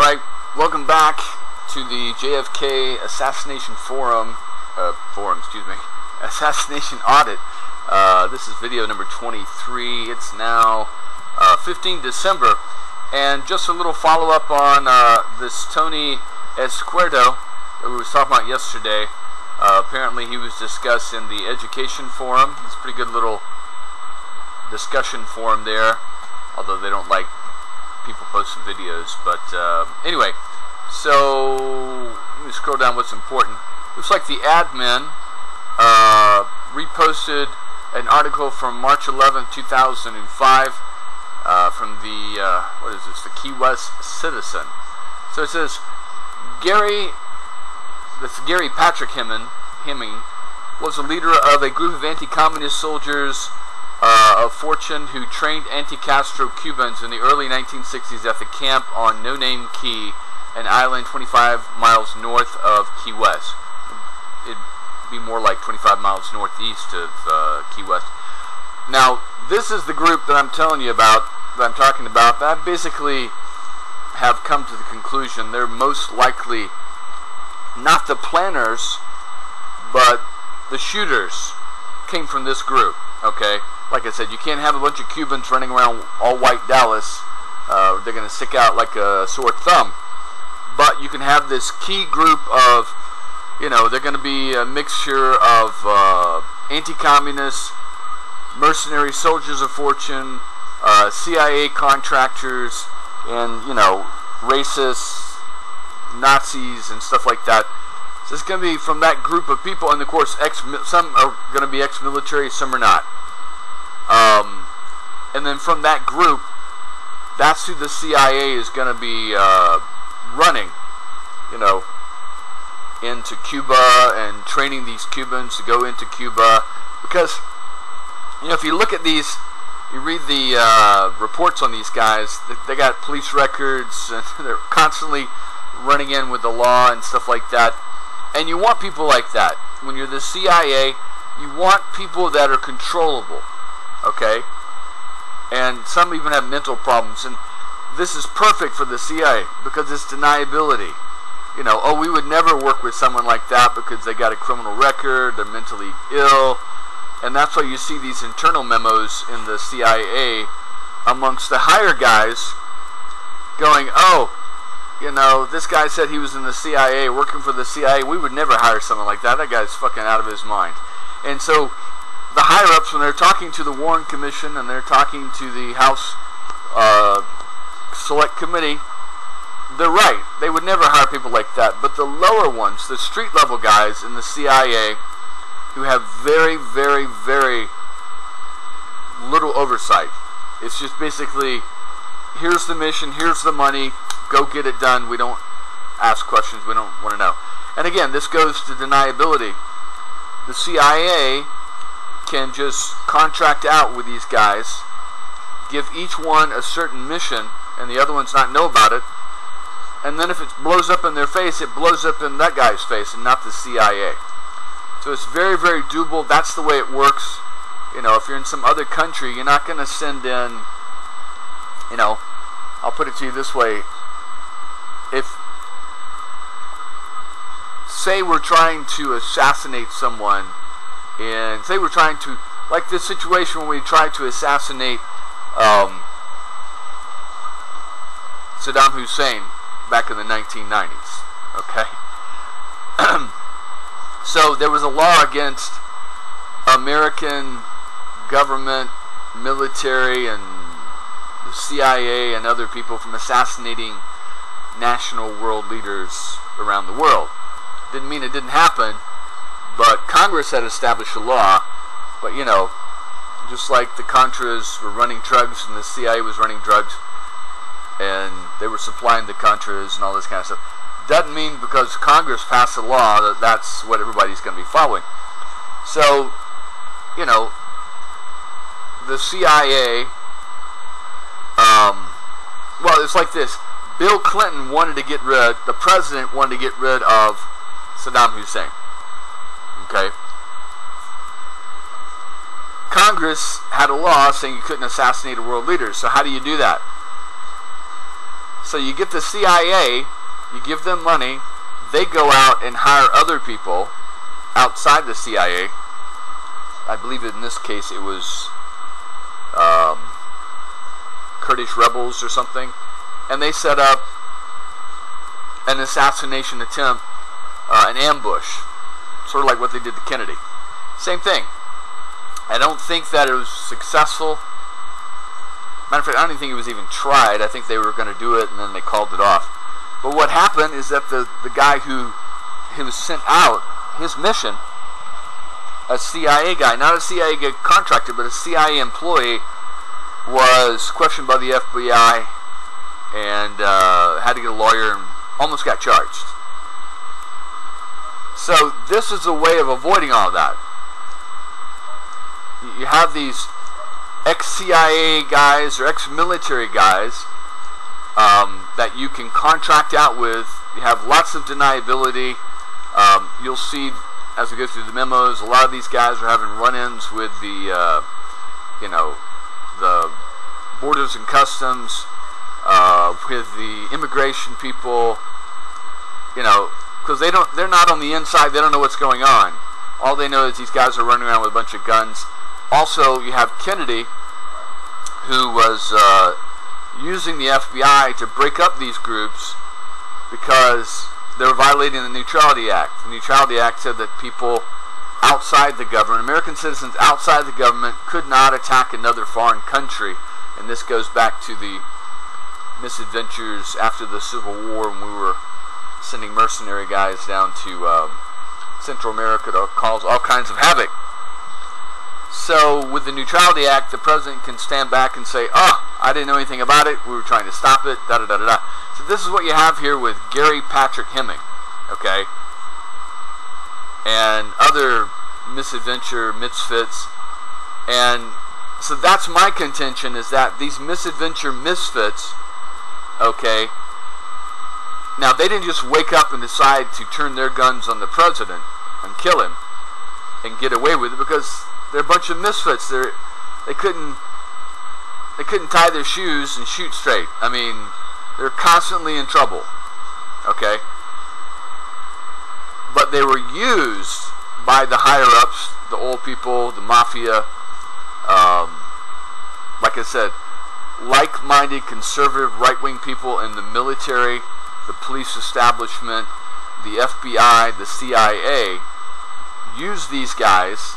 Alright, welcome back to the JFK Assassination Assassination Audit. This is video number 23. It's now 15 December. And just a little follow-up on this Tony Esquerdo that we were talking about yesterday. Apparently he was discussed in the education forum. It's a pretty good little discussion forum there, although they don't like people posting videos. But anyway, so let me scroll down what's important. Looks like the admin reposted an article from March 11th, 2005 from the what is this? The Key West Citizen. So it says Gary Patrick Hemming was a leader of a group of anti-communist soldiers of fortune who trained anti-Castro Cubans in the early 1960s at the camp on No Name Key, an island 25 miles north of Key West. It'd be more like 25 miles northeast of Key West. Now, this is the group that I'm telling you about, that I'm talking about, that basically have come to the conclusion they're most likely not the planners, but the shooters came from this group. Okay, like I said, you can't have a bunch of Cubans running around all white Dallas. They're going to stick out like a sore thumb. But you can have this key group of, you know, they're going to be a mixture of anti-communists, mercenary soldiers of fortune, CIA contractors, and, you know, racists, Nazis, and stuff like that. So it's going to be from that group of people, and of course, some are going to be ex-military, some are not. And then from that group, that's who the CIA is going to be running, you know, into Cuba and training these Cubans to go into Cuba. Because, you know, if you look at these, you read the reports on these guys, they got police records, and they're constantly running in with the law and stuff like that. And you want people like that. When you're the CIA, you want people that are controllable, okay? And some even have mental problems. And this is perfect for the CIA because it's deniability. You know, oh, we would never work with someone like that because they got a criminal record, they're mentally ill. And that's why you see these internal memos in the CIA amongst the higher guys going, oh, you know, this guy said he was in the CIA, working for the CIA. We would never hire someone like that. That guy's fucking out of his mind. And so the higher-ups, when they're talking to the Warren Commission and they're talking to the House Select Committee, they're right. They would never hire people like that. But the lower ones, the street-level guys in the CIA, who have very, very, very little oversight. It's just basically, here's the mission, here's the money, go get it done. We don't ask questions. We don't want to know. And again, this goes to deniability. The CIA can just contract out with these guys, give each one a certain mission, and the other ones not know about it. And then if it blows up in their face, it blows up in that guy's face and not the CIA. So it's very, very doable. That's the way it works. You know, if you're in some other country, you're not going to send in, you know, I'll put it to you this way. If, say we're trying to assassinate someone, and say we're trying to, like this situation when we tried to assassinate Saddam Hussein back in the 1990s, okay? So there was a law against American government, military, and the CIA and other people from assassinating national world leaders around the world. Didn't mean it didn't happen, but Congress had established a law. But you know, just like the Contras were running drugs and the CIA was running drugs, and they were supplying the Contras and all this kind of stuff, doesn't mean because Congress passed a law that that's what everybody's going to be following. So, you know, the CIA, well, it's like this. Bill Clinton wanted to get rid, the president wanted to get rid of Saddam Hussein. Okay? Congress had a law saying you couldn't assassinate a world leader. So how do you do that? So you get the CIA, you give them money, they go out and hire other people outside the CIA. I believe in this case it was Kurdish rebels or something, and they set up an assassination attempt, an ambush, sort of like what they did to Kennedy. Same thing. I don't think that it was successful. Matter of fact, I don't even think it was even tried. I think they were going to do it and then they called it off. But what happened is that the guy who was sent out, his mission, a CIA guy, not a CIA contractor, but a CIA employee, was questioned by the FBI and had to get a lawyer and almost got charged. So this is a way of avoiding all that. You have these ex-CIA guys or ex-military guys that you can contract out with. You have lots of deniability. You'll see as we go through the memos, a lot of these guys are having run-ins with the, the Borders and Customs, with the immigration people, because they're not on the inside. They don't know what's going on. All they know is these guys are running around with a bunch of guns. Also, you have Kennedy, who was using the FBI to break up these groups because they were violating the Neutrality Act. The Neutrality Act said that people outside the government, American citizens outside the government, could not attack another foreign country. And this goes back to the misadventures after the Civil War when we were sending mercenary guys down to Central America to cause all kinds of havoc. So with the Neutrality Act, the president can stand back and say, "Oh, I didn't know anything about it. We were trying to stop it." Da da da da da. So this is what you have here with Gary Patrick Hemming, okay, and other misadventure misfits. And so that's my contention, is that these misadventure misfits, okay, now they didn't just wake up and decide to turn their guns on the president and kill him and get away with it, because they're a bunch of misfits. They couldn't tie their shoes and shoot straight. I mean, they're constantly in trouble. Okay? But they were used by the higher-ups, the oil people, the mafia, like I said, like-minded, conservative, right-wing people in the military, the police establishment, the FBI, the CIA, use these guys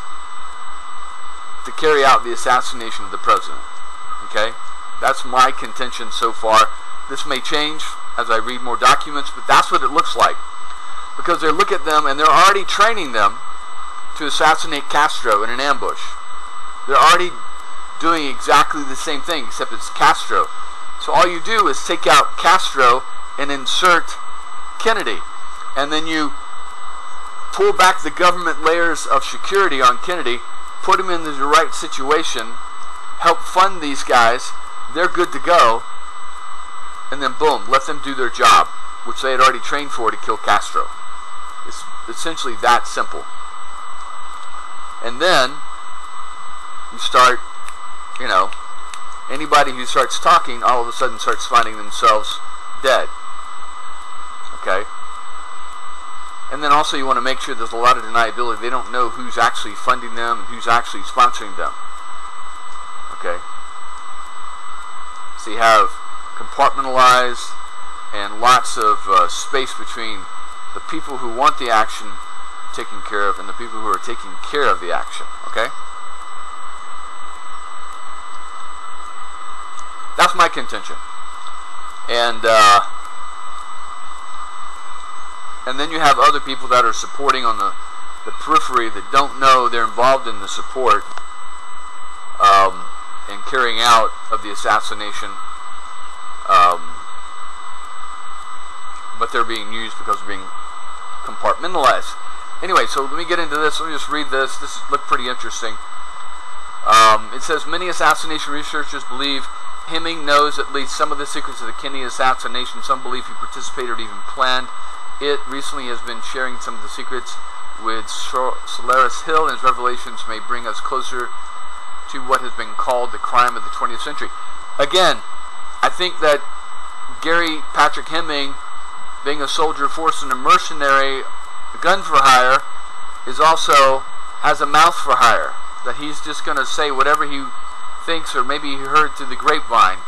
to carry out the assassination of the president. Okay? That's my contention so far. This may change as I read more documents, but that's what it looks like. Because they look at them and they're already training them to assassinate Castro in an ambush. They're already doing exactly the same thing, except it's Castro. So all you do is take out Castro and insert Kennedy. And then you pull back the government layers of security on Kennedy, put him in the right situation, help fund these guys, they're good to go, and then boom, let them do their job, which they had already trained for, to kill Castro. It's essentially that simple. And then you start, anybody who starts talking all of a sudden starts finding themselves dead. Okay? And then also you want to make sure there's a lot of deniability. They don't know who's actually funding them and who's actually sponsoring them. Okay? So you have compartmentalized and lots of space between the people who want the action taken care of and the people who are taking care of the action. Okay? That's my contention. And then you have other people that are supporting on the periphery that don't know they're involved in the support and carrying out of the assassination, but they're being used because they're being compartmentalized. Anyway, so let me get into this. Let me just read this. This looked pretty interesting. It says, many assassination researchers believe Hemming knows at least some of the secrets of the Kennedy assassination. Some believe he participated or even planned it. Recently has been sharing some of the secrets with Solaris Hill, and his revelations may bring us closer to what has been called the crime of the 20th century. Again, I think that Gary Patrick Hemming, being a soldier, force, and a mercenary, gun for hire, has a mouth for hire. That he's just going to say whatever he thinks, or maybe he heard through the grapevine,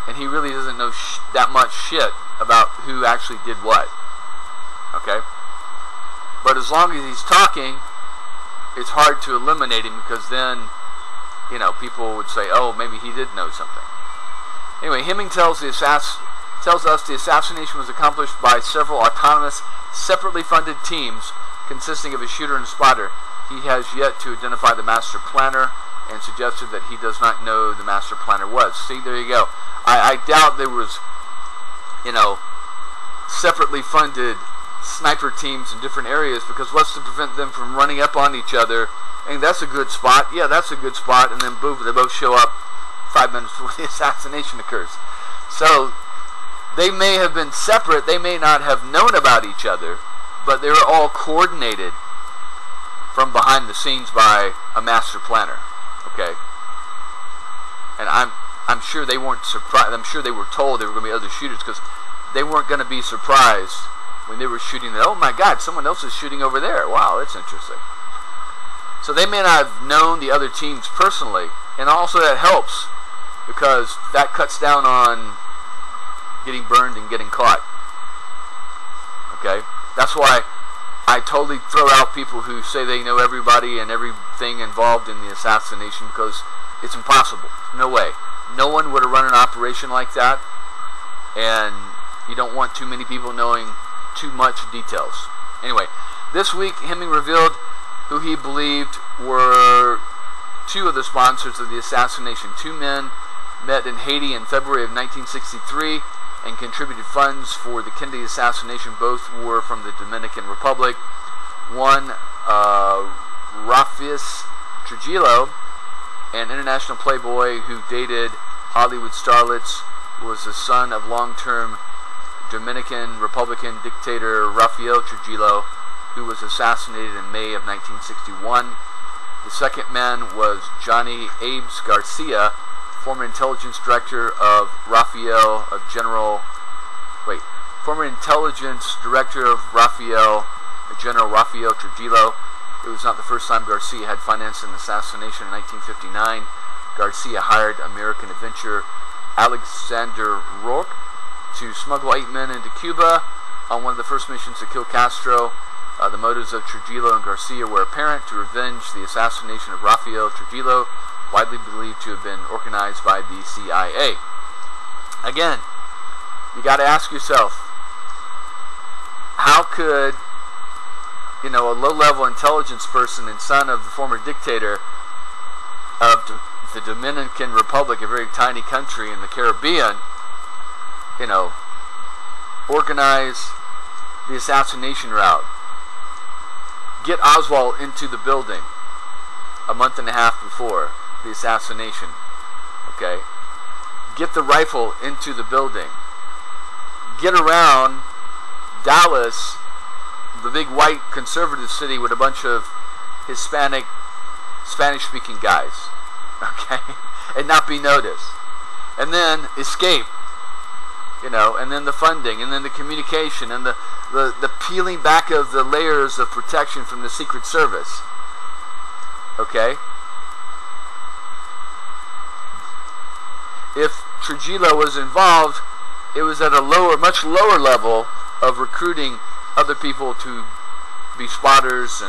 and he really doesn't know that much shit about who actually did what. Okay? But as long as he's talking, it's hard to eliminate him, because then, people would say, oh, maybe he did know something. Anyway, Hemming tells us the assassination was accomplished by several autonomous, separately funded teams consisting of a shooter and a spotter. He has yet to identify the master planner, and suggested that he does not know the master planner was. See, there you go. I doubt there was, separately funded sniper teams in different areas, because what's to prevent them from running up on each other? And that's a good spot. Yeah, that's a good spot. And then boom, they both show up 5 minutes before the assassination occurs. So they may have been separate. They may not have known about each other, but they were all coordinated from behind the scenes by a master planner. Okay. And I'm sure they weren't surprised. I'm sure they were told there were going to be other shooters, because they weren't going to be surprised when they were shooting that, oh my God, someone else is shooting over there. Wow, that's interesting. So they may not have known the other teams personally, and also that helps, because that cuts down on getting burned and getting caught. Okay? That's why I totally throw out people who say they know everybody and everything involved in the assassination, because it's impossible. No way. No one would have run an operation like that, and you don't want too many people knowing too much details. Anyway, this week Hemming revealed who he believed were two of the sponsors of the assassination. Two men met in Haiti in February of 1963 and contributed funds for the Kennedy assassination. Both were from the Dominican Republic. One, Rafael Trujillo, an international playboy who dated Hollywood starlets, was the son of long-term Dominican Republican dictator Rafael Trujillo, who was assassinated in May of 1961. The second man was Johnny Ames Garcia, former intelligence director of General Rafael Trujillo. It was not the first time Garcia had financed an assassination. In 1959, Garcia hired American adventurer Alexander Rourke to smuggle 8 men into Cuba on one of the first missions to kill Castro. The motives of Trujillo and Garcia were apparent: to revenge the assassination of Rafael Trujillo, widely believed to have been organized by the CIA. Again, you got to ask yourself, how could a low-level intelligence person and son of the former dictator of the Dominican Republic, a very tiny country in the Caribbean, organize the assassination route, get Oswald into the building a month and a half before the assassination, okay, get the rifle into the building, get around Dallas, the big white conservative city, with a bunch of Hispanic, Spanish-speaking guys, okay, and not be noticed, and then escape, and then the funding, and then the communication, and the peeling back of the layers of protection from the Secret Service, okay. If Trujillo was involved, it was at a much lower level of recruiting other people to be spotters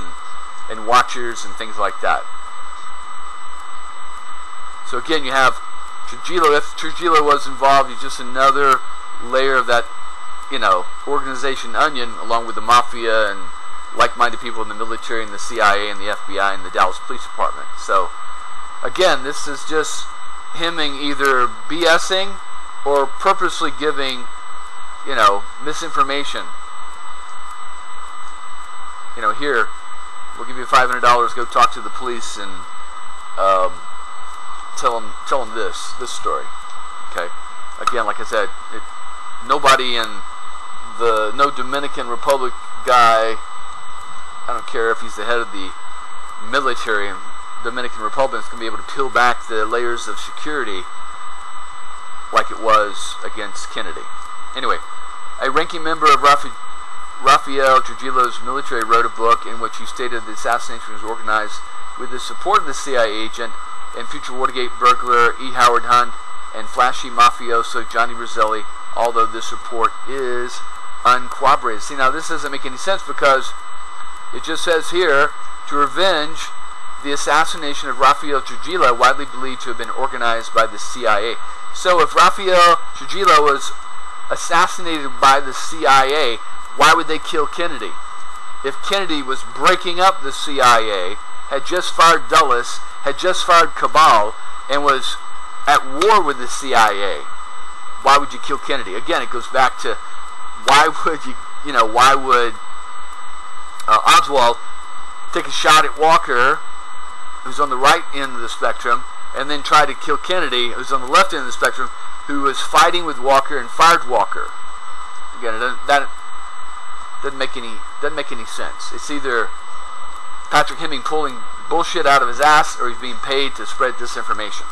and watchers and things like that. So again, you have Trujillo. If Trujillo was involved, he's just another layer of that, organization onion, along with the mafia and like-minded people in the military and the CIA and the FBI and the Dallas Police Department. So again, this is just Hemming either BSing or purposely giving, misinformation. Here, we'll give you $500, go talk to the police and tell them this story. Okay. Again, like I said, nobody in no Dominican Republic guy, I don't care if he's the head of the military in Dominican Republic, is going to be able to peel back the layers of security like it was against Kennedy. Anyway, a ranking member of Rafael Trujillo's military wrote a book in which he stated the assassination was organized with the support of the CIA agent and future Watergate burglar E. Howard Hunt and flashy mafioso Johnny Roselli, although this report is uncorroborated. See, now this doesn't make any sense because it just says here, to revenge the assassination of Rafael Trujillo, widely believed to have been organized by the CIA. So if Rafael Trujillo was assassinated by the CIA, why would they kill Kennedy? If Kennedy was breaking up the CIA, had just fired Dulles, had just fired Cabal, and was at war with the CIA, why would you kill Kennedy? Again, it goes back to why would Oswald take a shot at Walker, who's on the right end of the spectrum, and then try to kill Kennedy, who's on the left end of the spectrum, who was fighting with Walker and fired Walker? Again, that doesn't make any sense. It's either Patrick Hemming pulling bullshit out of his ass, or he's being paid to spread disinformation.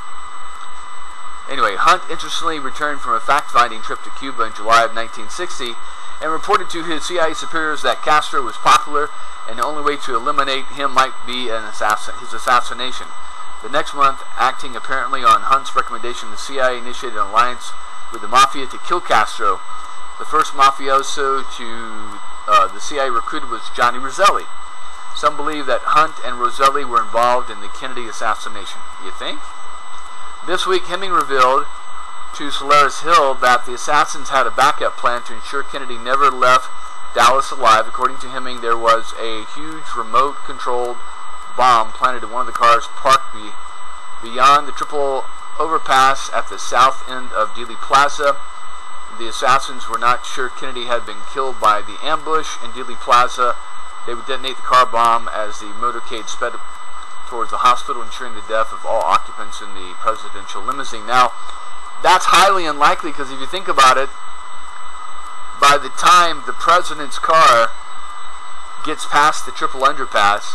Anyway, Hunt interestingly returned from a fact-finding trip to Cuba in July of 1960 and reported to his CIA superiors that Castro was popular and the only way to eliminate him might be his assassination. The next month, acting apparently on Hunt's recommendation, the CIA initiated an alliance with the Mafia to kill Castro. The first mafioso to the CIA recruited was Johnny Roselli. Some believe that Hunt and Roselli were involved in the Kennedy assassination. You think? This week, Hemming revealed to Solaris Hill that the assassins had a backup plan to ensure Kennedy never left Dallas alive. According to Hemming, there was a huge remote-controlled bomb planted in one of the cars parked beyond the triple overpass at the south end of Dealey Plaza. The assassins were not sure Kennedy had been killed by the ambush in Dealey Plaza. They would detonate the car bomb as the motorcade sped towards the hospital, ensuring the death of all occupants in the presidential limousine. Now, that's highly unlikely because if you think about it, by the time the president's car gets past the triple underpass,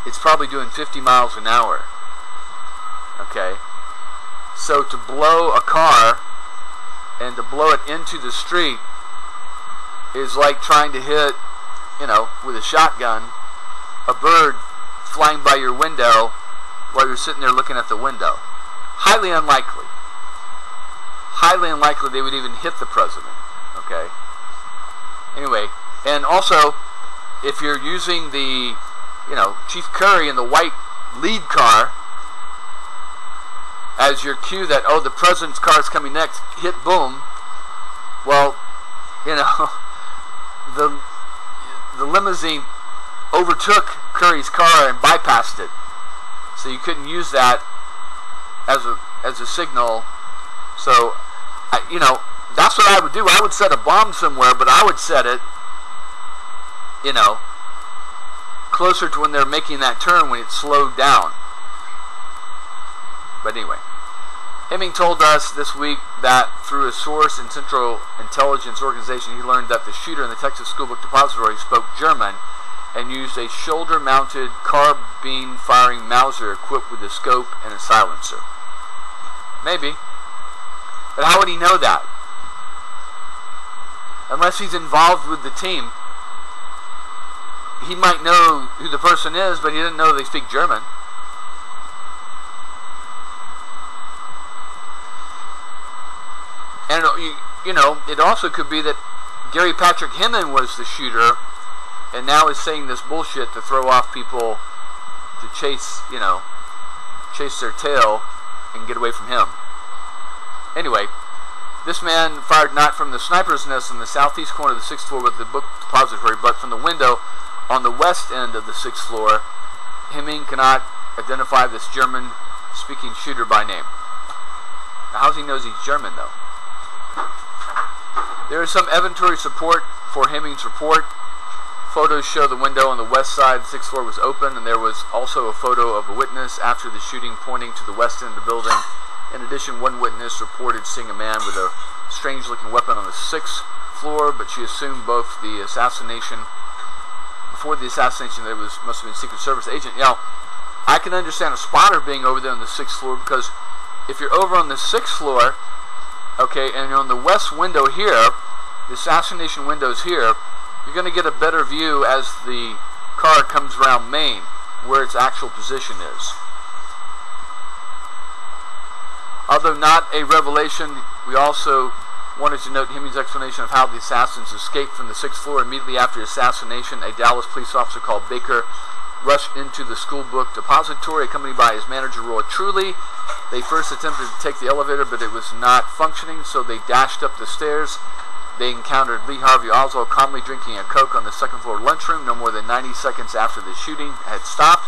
it's probably doing 50 miles an hour. Okay? So to blow a car and to blow it into the street is like trying to hit, with a shotgun, a bird flying by your window while you're sitting there looking at the window. Highly unlikely. Highly unlikely they would even hit the president. Okay? Anyway, and also, if you're using the, Chief Curry in the white lead car as your cue that, the president's car is coming next, hit boom, well, the limousine overtook Curry's car and bypassed it. So you couldn't use that as a signal. So, that's what I would do. I would set a bomb somewhere, but I would set it, closer to when they're making that turn when it's slowed down. But anyway, Hemming told us this week that through a source in Central Intelligence Organization, he learned that the shooter in the Texas Schoolbook Depository spoke German and used a shoulder-mounted carbine-firing Mauser equipped with a scope and a silencer. Maybe. But how would he know that? Unless he's involved with the team. He might know who the person is, but he didn't know they speak German. And, it also could be that Gary Patrick Hemming was the shooter and now is saying this bullshit to throw off people to chase their tail and get away from him. Anyway, this man fired not from the sniper's nest in the southeast corner of the 6th floor with the book depository, but from the window on the west end of the 6th floor. Hemming cannot identify this German-speaking shooter by name. Now, how does he know he's German, though? There is some evidentiary support for Hemming's report. Photos show the window on the west side of the 6th floor was open, and there was also a photo of a witness after the shooting pointing to the west end of the building. In addition, one witness reported seeing a man with a strange-looking weapon on the 6th floor, but she assumed before the assassination there must have been a Secret Service agent. Now, I can understand a spotter being over there on the 6th floor because if you're over on the 6th floor Okay, and on the west window here, the assassination windows here, you're going to get a better view as the car comes around Main, where its actual position is. Although not a revelation, we also wanted to note Hemming's explanation of how the assassins escaped from the 6th floor. Immediately after the assassination, a Dallas police officer called Baker rushed into the school book depository accompanied by his manager Roy Truly. They first attempted to take the elevator, but it was not functioning, so they dashed up the stairs. They encountered Lee Harvey Oswald calmly drinking a Coke on the 2nd floor lunchroom no more than 90 seconds after the shooting had stopped.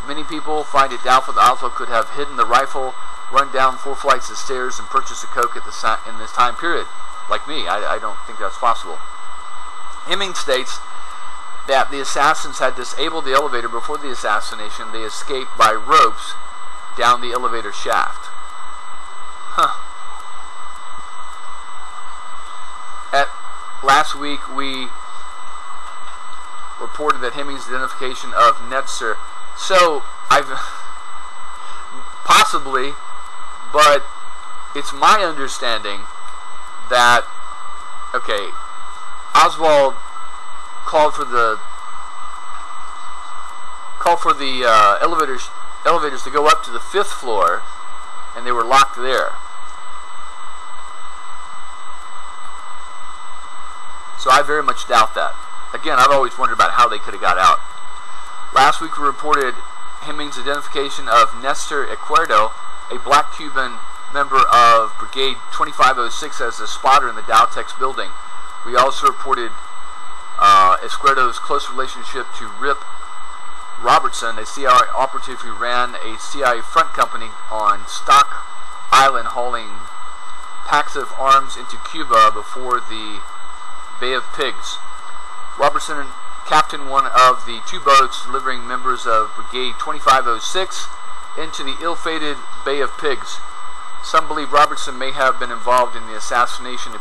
Many people find it doubtful that Oswald could have hidden the rifle, run down 4 flights of stairs, and purchased a Coke at in this time period. Like me, I don't think that's possible. Hemming states that the assassins had disabled the elevator before the assassination. They escaped by ropes down the elevator shaft. Last week we reported that Hemming's identification of Netzer. So I've possibly, but it's my understanding that Oswald called for the elevators to go up to the 5th floor, and they were locked there. So I very much doubt that. Again, I've always wondered about how they could have got out. Last week we reported Hemming's identification of Nestor Izquierdo, a black Cuban member of Brigade 2506, as a spotter in the Dowtex building. We also reported Izquierdo's close relationship to Rip Robertson, a CIA operative who ran a CIA front company on Stock Island, hauling packs of arms into Cuba before the Bay of Pigs. Robertson captained one of the 2 boats delivering members of Brigade 2506 into the ill-fated Bay of Pigs. Some believe Robertson may have been involved in the assassination. A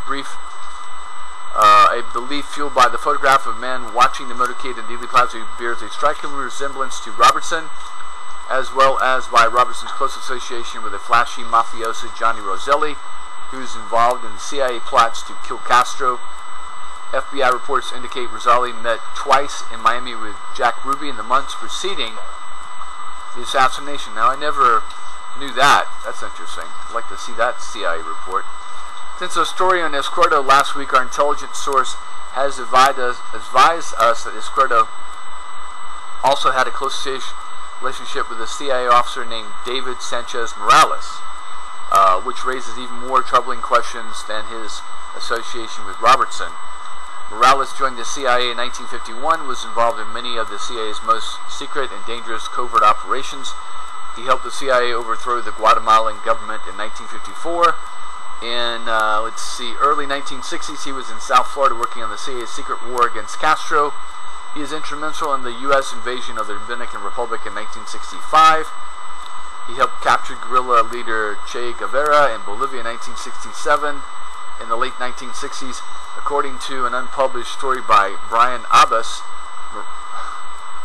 belief fueled by the photograph of a man watching the motorcade in Dealey Plaza who bears a striking resemblance to Robertson, as well as by Robertson's close association with a flashy mafioso Johnny Roselli, who is involved in the CIA plots to kill Castro. FBI reports indicate Roselli met twice in Miami with Jack Ruby in the months preceding the assassination. Now, I never knew that. That's interesting. I'd like to see that CIA report. Since the story on Izquierdo last week, our intelligence source has advised us that Izquierdo also had a close relationship with a CIA officer named David Sanchez Morales, which raises even more troubling questions than his association with Robertson. Morales joined the CIA in 1951, was involved in many of the CIA's most secret and dangerous covert operations. He helped the CIA overthrow the Guatemalan government in 1954. In, early 1960s, he was in South Florida working on the CIA's secret war against Castro. He is instrumental in the U.S. invasion of the Dominican Republic in 1965. He helped capture guerrilla leader Che Guevara in Bolivia in 1967. In the late 1960s, according to an unpublished story by Brian Abbas,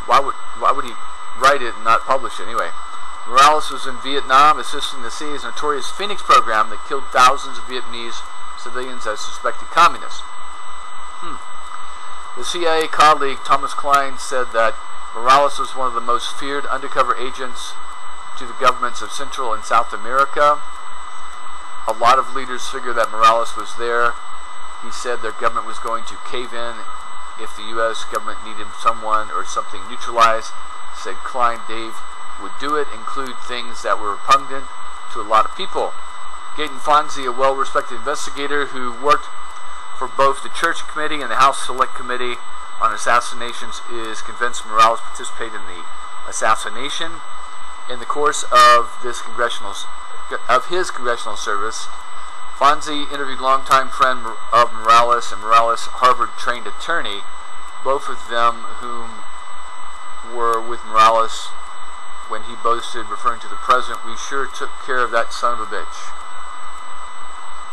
why would he write it and not publish it anyway? Morales was in Vietnam assisting the CIA's notorious Phoenix program that killed thousands of Vietnamese civilians as suspected communists. The CIA colleague Thomas Klein said that Morales was one of the most feared undercover agents to the governments of Central and South America. A lot of leaders figured that Morales was there. He said their government was going to cave in if the U.S. government needed someone or something neutralized. Said Klein, Dave would do it, include things that were repugnant to a lot of people. Gaten Fonzie, a well-respected investigator who worked for both the Church Committee and the House Select Committee on Assassinations, is convinced Morales participated in the assassination. In the course of his congressional service, Fonzie interviewed longtime friend of Morales and Morales' Harvard-trained attorney, both of them whom were with Morales when he boasted, referring to the president, "We sure took care of that son of a bitch."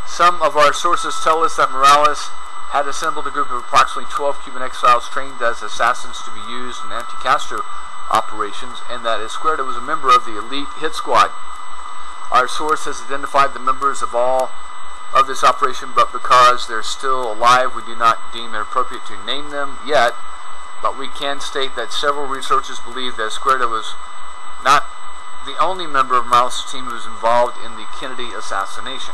Some of our sources tell us that Morales had assembled a group of approximately 12 Cuban exiles trained as assassins to be used in anti-Castro operations, and that Izquierdo was a member of the elite hit squad. Our source has identified the members of all of this operation, but because they're still alive, we do not deem it appropriate to name them yet. But we can state that several researchers believe that Izquierdo was not the only member of Morales' team who was involved in the Kennedy assassination.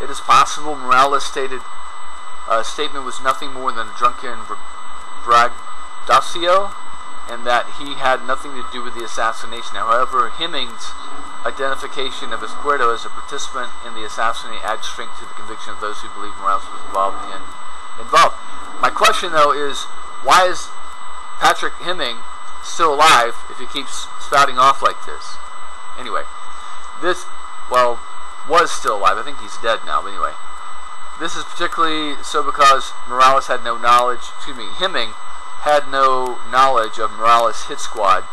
It is possible Morales' statement was nothing more than a drunken braggadocio, and that he had nothing to do with the assassination. However, Hemmings' identification of Izquierdo as a participant in the assassination adds strength to the conviction of those who believe Morales was involved. My question, though, is why is Patrick Hemming still alive if he keeps spouting off like this? Anyway, was still alive. I think he's dead now, but anyway. This is particularly so because Morales had no knowledge, Hemming had no knowledge of Morales' hit squad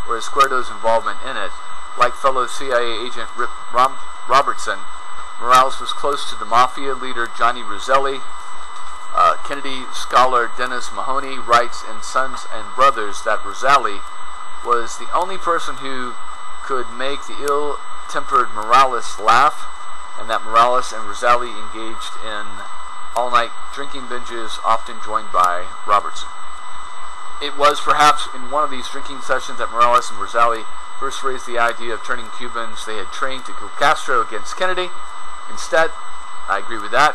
or Izquierdo's involvement in it. Like fellow CIA agent Rip Robertson, Morales was close to the mafia leader Johnny Roselli. Kennedy scholar Dennis Mahoney writes in Sons and Brothers that Roselli was the only person who could make the ill-tempered Morales laugh, and that Morales and Roselli engaged in all-night drinking binges, often joined by Robertson. It was perhaps in one of these drinking sessions that Morales and Roselli first raised the idea of turning Cubans they had trained to kill Castro against Kennedy. Instead, I agree with that,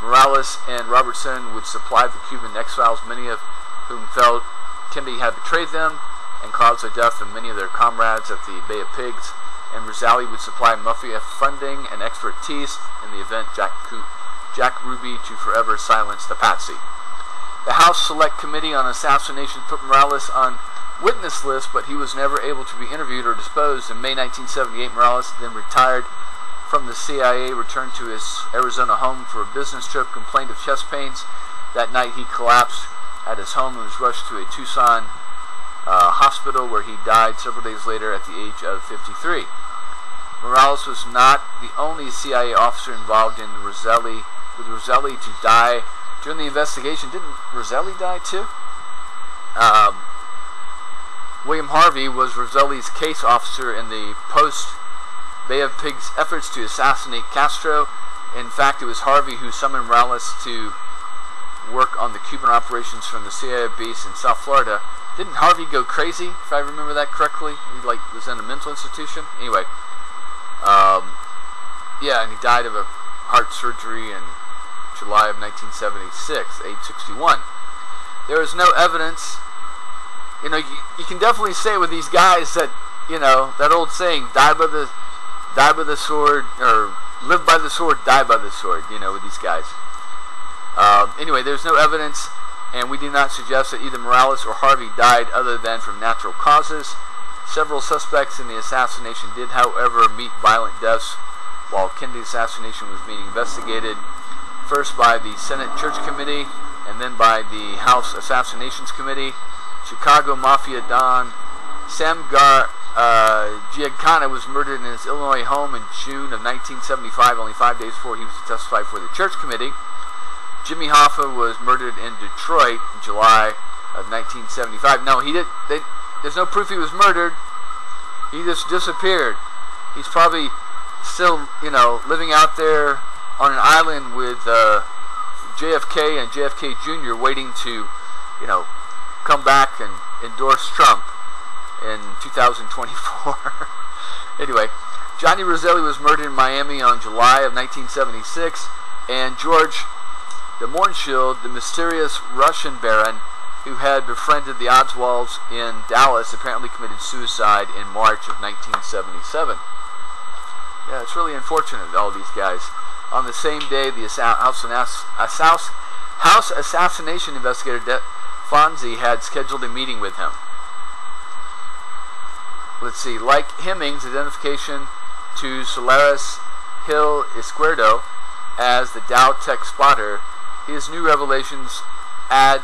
Morales and Robertson would supply the Cuban exiles, many of whom felt Kennedy had betrayed them and caused the death of many of their comrades at the Bay of Pigs, and Roselli would supply mafia funding and expertise in the event Jack Ruby to forever silence the patsy. The House Select Committee on Assassination put Morales on witness list, but he was never able to be interviewed or deposed. In May 1978, Morales then retired from the CIA, returned to his Arizona home for a business trip, complained of chest pains. That night he collapsed at his home and was rushed to a Tucson hospital, where he died several days later at the age of 53. Morales was not the only CIA officer involved in Roselli to die during the investigation. Didn't Roselli die too? William Harvey was Roselli's case officer in the post-Bay of Pigs efforts to assassinate Castro. In fact, it was Harvey who summoned Morales to work on the Cuban operations from the CIA base in South Florida. Didn't Harvey go crazy, if I remember that correctly? He was in a mental institution? Anyway, and he died of a heart surgery in July of 1976, age 61. There is no evidence. You can definitely say with these guys that, that old saying, die by the sword, or live by the sword, die by the sword, with these guys. Anyway, there's no evidence, and we do not suggest that either Morales or Harvey died other than from natural causes. Several suspects in the assassination did, however, meet violent deaths while Kennedy's assassination was being investigated, first by the Senate Church Committee and then by the House Assassinations Committee. Chicago Mafia Don Sam Giancana was murdered in his Illinois home in June of 1975, only 5 days before he was to testify for the Church Committee. Jimmy Hoffa was murdered in Detroit in July of 1975. No, there's no proof he was murdered. He just disappeared. He's probably still, living out there on an island with JFK and JFK Jr. waiting to, come back and endorse Trump in 2024. Anyway, Johnny Roselli was murdered in Miami on July of 1976, and George de Mohrenschildt, the mysterious Russian baron who had befriended the Oswalds in Dallas, apparently committed suicide in March of 1977. Yeah, it's really unfortunate, all these guys. On the same day, the House assassination investigator Fonzie had scheduled a meeting with him. Let's see, like Hemmings' identification to Solaris Hill Izquierdo as the Dow Tech spotter, his new revelations add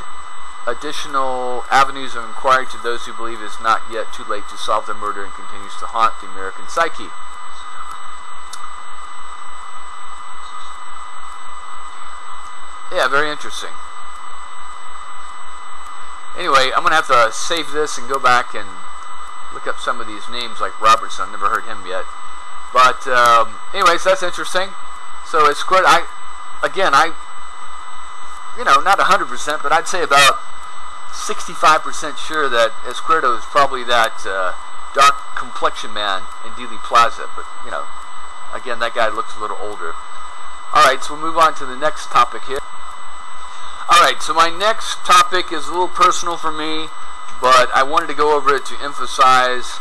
additional avenues of inquiry to those who believe it is not yet too late to solve the murder and continues to haunt the American psyche. Yeah, very interesting. Anyway, I'm going to have to save this and go back and look up some of these names like Robertson. I've never heard him yet. But anyways, that's interesting. So Esquerdo, not 100%, but I'd say about 65% sure that Esquerdo is probably that dark complexion man in Dealey Plaza. But, again, that guy looks a little older. Alright, so we'll move on to the next topic here. Alright, so my next topic is a little personal for me, but I wanted to go over it to emphasize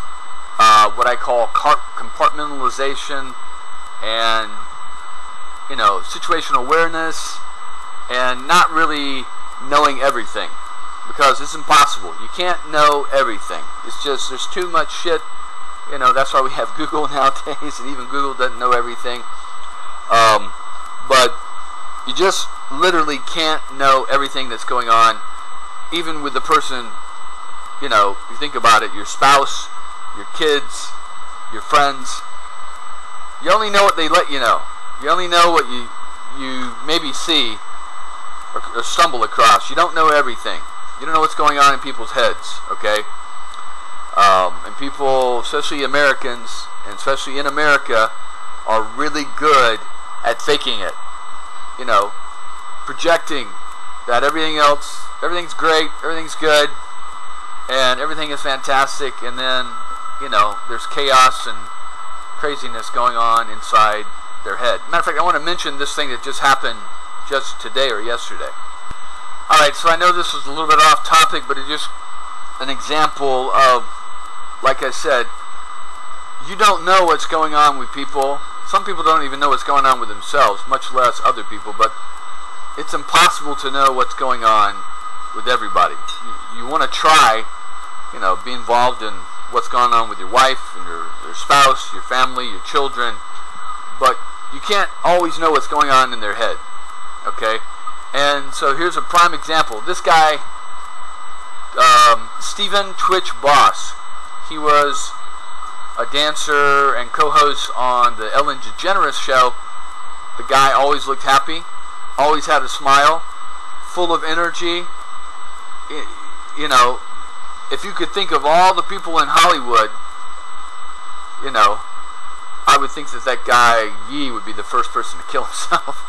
what I call compartmentalization and, situational awareness and not really knowing everything, because it's impossible. You can't know everything. It's just, there's too much shit. That's why we have Google nowadays, and even Google doesn't know everything. But you just literally can't know everything that's going on, even with the person, you think about it, your spouse, your kids, your friends. You only know what they let you know. You only know what you maybe see or stumble across. You don't know everything. You don't know what's going on in people's heads, okay? And people, especially Americans, and especially in America, are really good at faking it. Projecting that everything's great, everything's good, and everything is fantastic, and then, there's chaos and craziness going on inside their head. Matter of fact, I want to mention this thing that just happened just today or yesterday. Alright, so I know this was a little bit off topic, but it's just an example of, like I said, you don't know what's going on with people. Some people don't even know what's going on with themselves, much less other people, but it's impossible to know what's going on with everybody. You want to try, be involved in what's going on with your wife and your spouse, your family, your children, but you can't always know what's going on in their head, okay? And so here's a prime example. This guy, Stephen Twitch Boss, he was a dancer and co-host on the Ellen DeGeneres show. The guy always looked happy, always had a smile, full of energy. If you could think of all the people in Hollywood, I would think that guy Yee would be the first person to kill himself.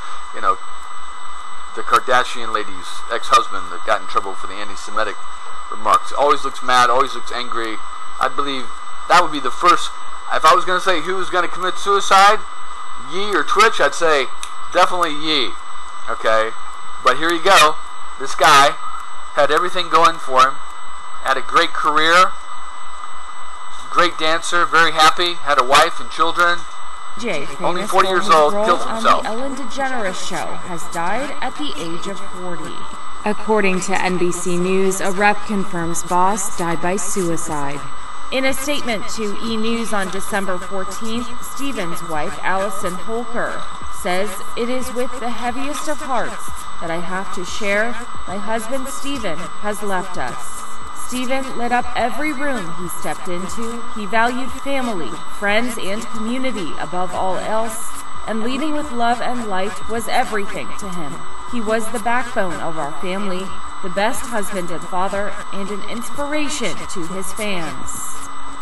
The Kardashian lady's ex-husband that got in trouble for the anti-Semitic remarks. Always looks mad, always looks angry. I believe that would be the first. If I was going to say who was going to commit suicide, Yee or Twitch, I'd say definitely Yee. Okay? But here you go. This guy had everything going for him. Had a great career. Great dancer. Very happy. Had a wife and children. Jay, only 40 years old, kills himself. On the Ellen DeGeneres show, has died at the age of 40. According to NBC News, a rep confirms Boss died by suicide. In a statement to E! News on December 14th, Stephen's wife, Allison Holker, says, "It is with the heaviest of hearts that I have to share my husband Stephen has left us. Stephen lit up every room he stepped into. He valued family, friends, and community above all else, and leading with love and light was everything to him. He was the backbone of our family, the best husband and father, and an inspiration to his fans."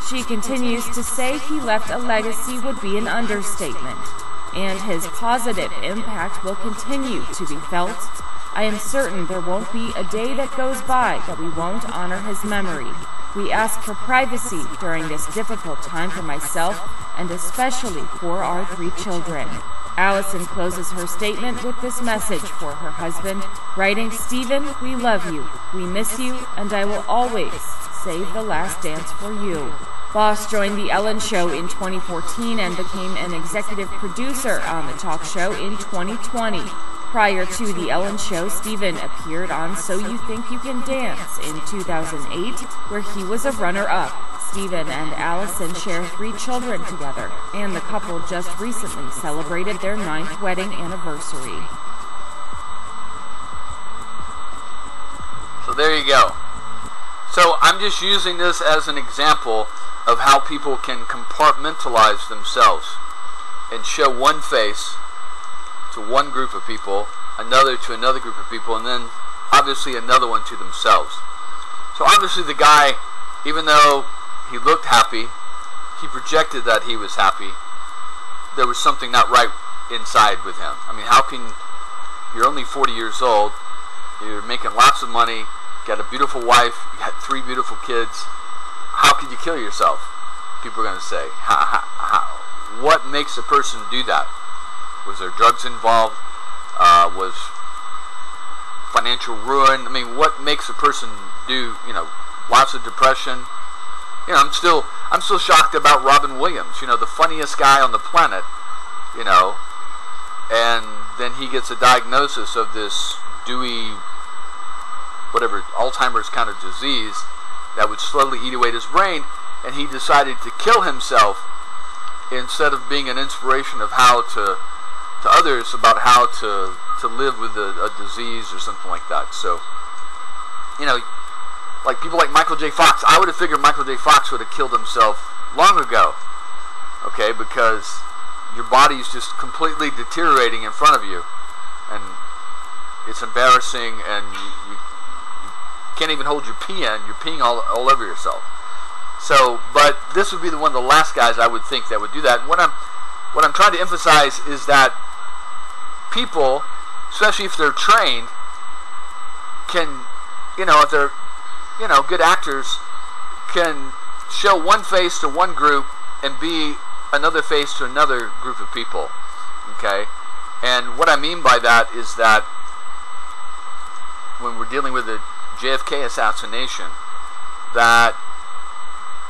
She continues to say he left a legacy would be an understatement, and his positive impact will continue to be felt. "I am certain there won't be a day that goes by that we won't honor his memory. We ask for privacy during this difficult time for myself and especially for our 3 children. Allison closes her statement with this message for her husband, writing, "Stephen, we love you, we miss you, and I will always save the last dance for you." Boss joined The Ellen Show in 2014 and became an executive producer on the talk show in 2020. Prior to The Ellen Show, Stephen appeared on So You Think You Can Dance in 2008, where he was a runner-up. Stephen and Allison share 3 children together, and the couple just recently celebrated their 9th wedding anniversary. So there you go. So I'm just using this as an example of how people can compartmentalize themselves and show one face to one group of people, another to another group of people, and then obviously another one to themselves. So obviously the guy, even though he looked happy, he projected that he was happy. There was something not right inside with him. I mean, how can, you're only 40 years old, you're making lots of money, got a beautiful wife, you got 3 beautiful kids, how could you kill yourself? People are going to say. What makes a person do that? Was there drugs involved? Was financial ruin? I mean, what makes a person do, lots of depression? I'm still shocked about Robin Williams, the funniest guy on the planet, and then he gets a diagnosis of this Dewey, whatever, Alzheimer's kind of disease that would slowly eat away at his brain, and he decided to kill himself instead of being an inspiration of how to others about how to live with a disease or something like that. So, like people like Michael J. Fox, I would have figured Michael J. Fox would have killed himself long ago, okay, because your body's just completely deteriorating in front of you, and it's embarrassing, and you can't even hold your pee in, you're peeing all over yourself. So, but this would be one of the last guys I would think that would do that. What I'm trying to emphasize is that people, especially if they're trained, can, if they're, good actors, can show one face to one group and be another face to another group of people, okay? And what I mean by that is that when we're dealing with the JFK assassination, that,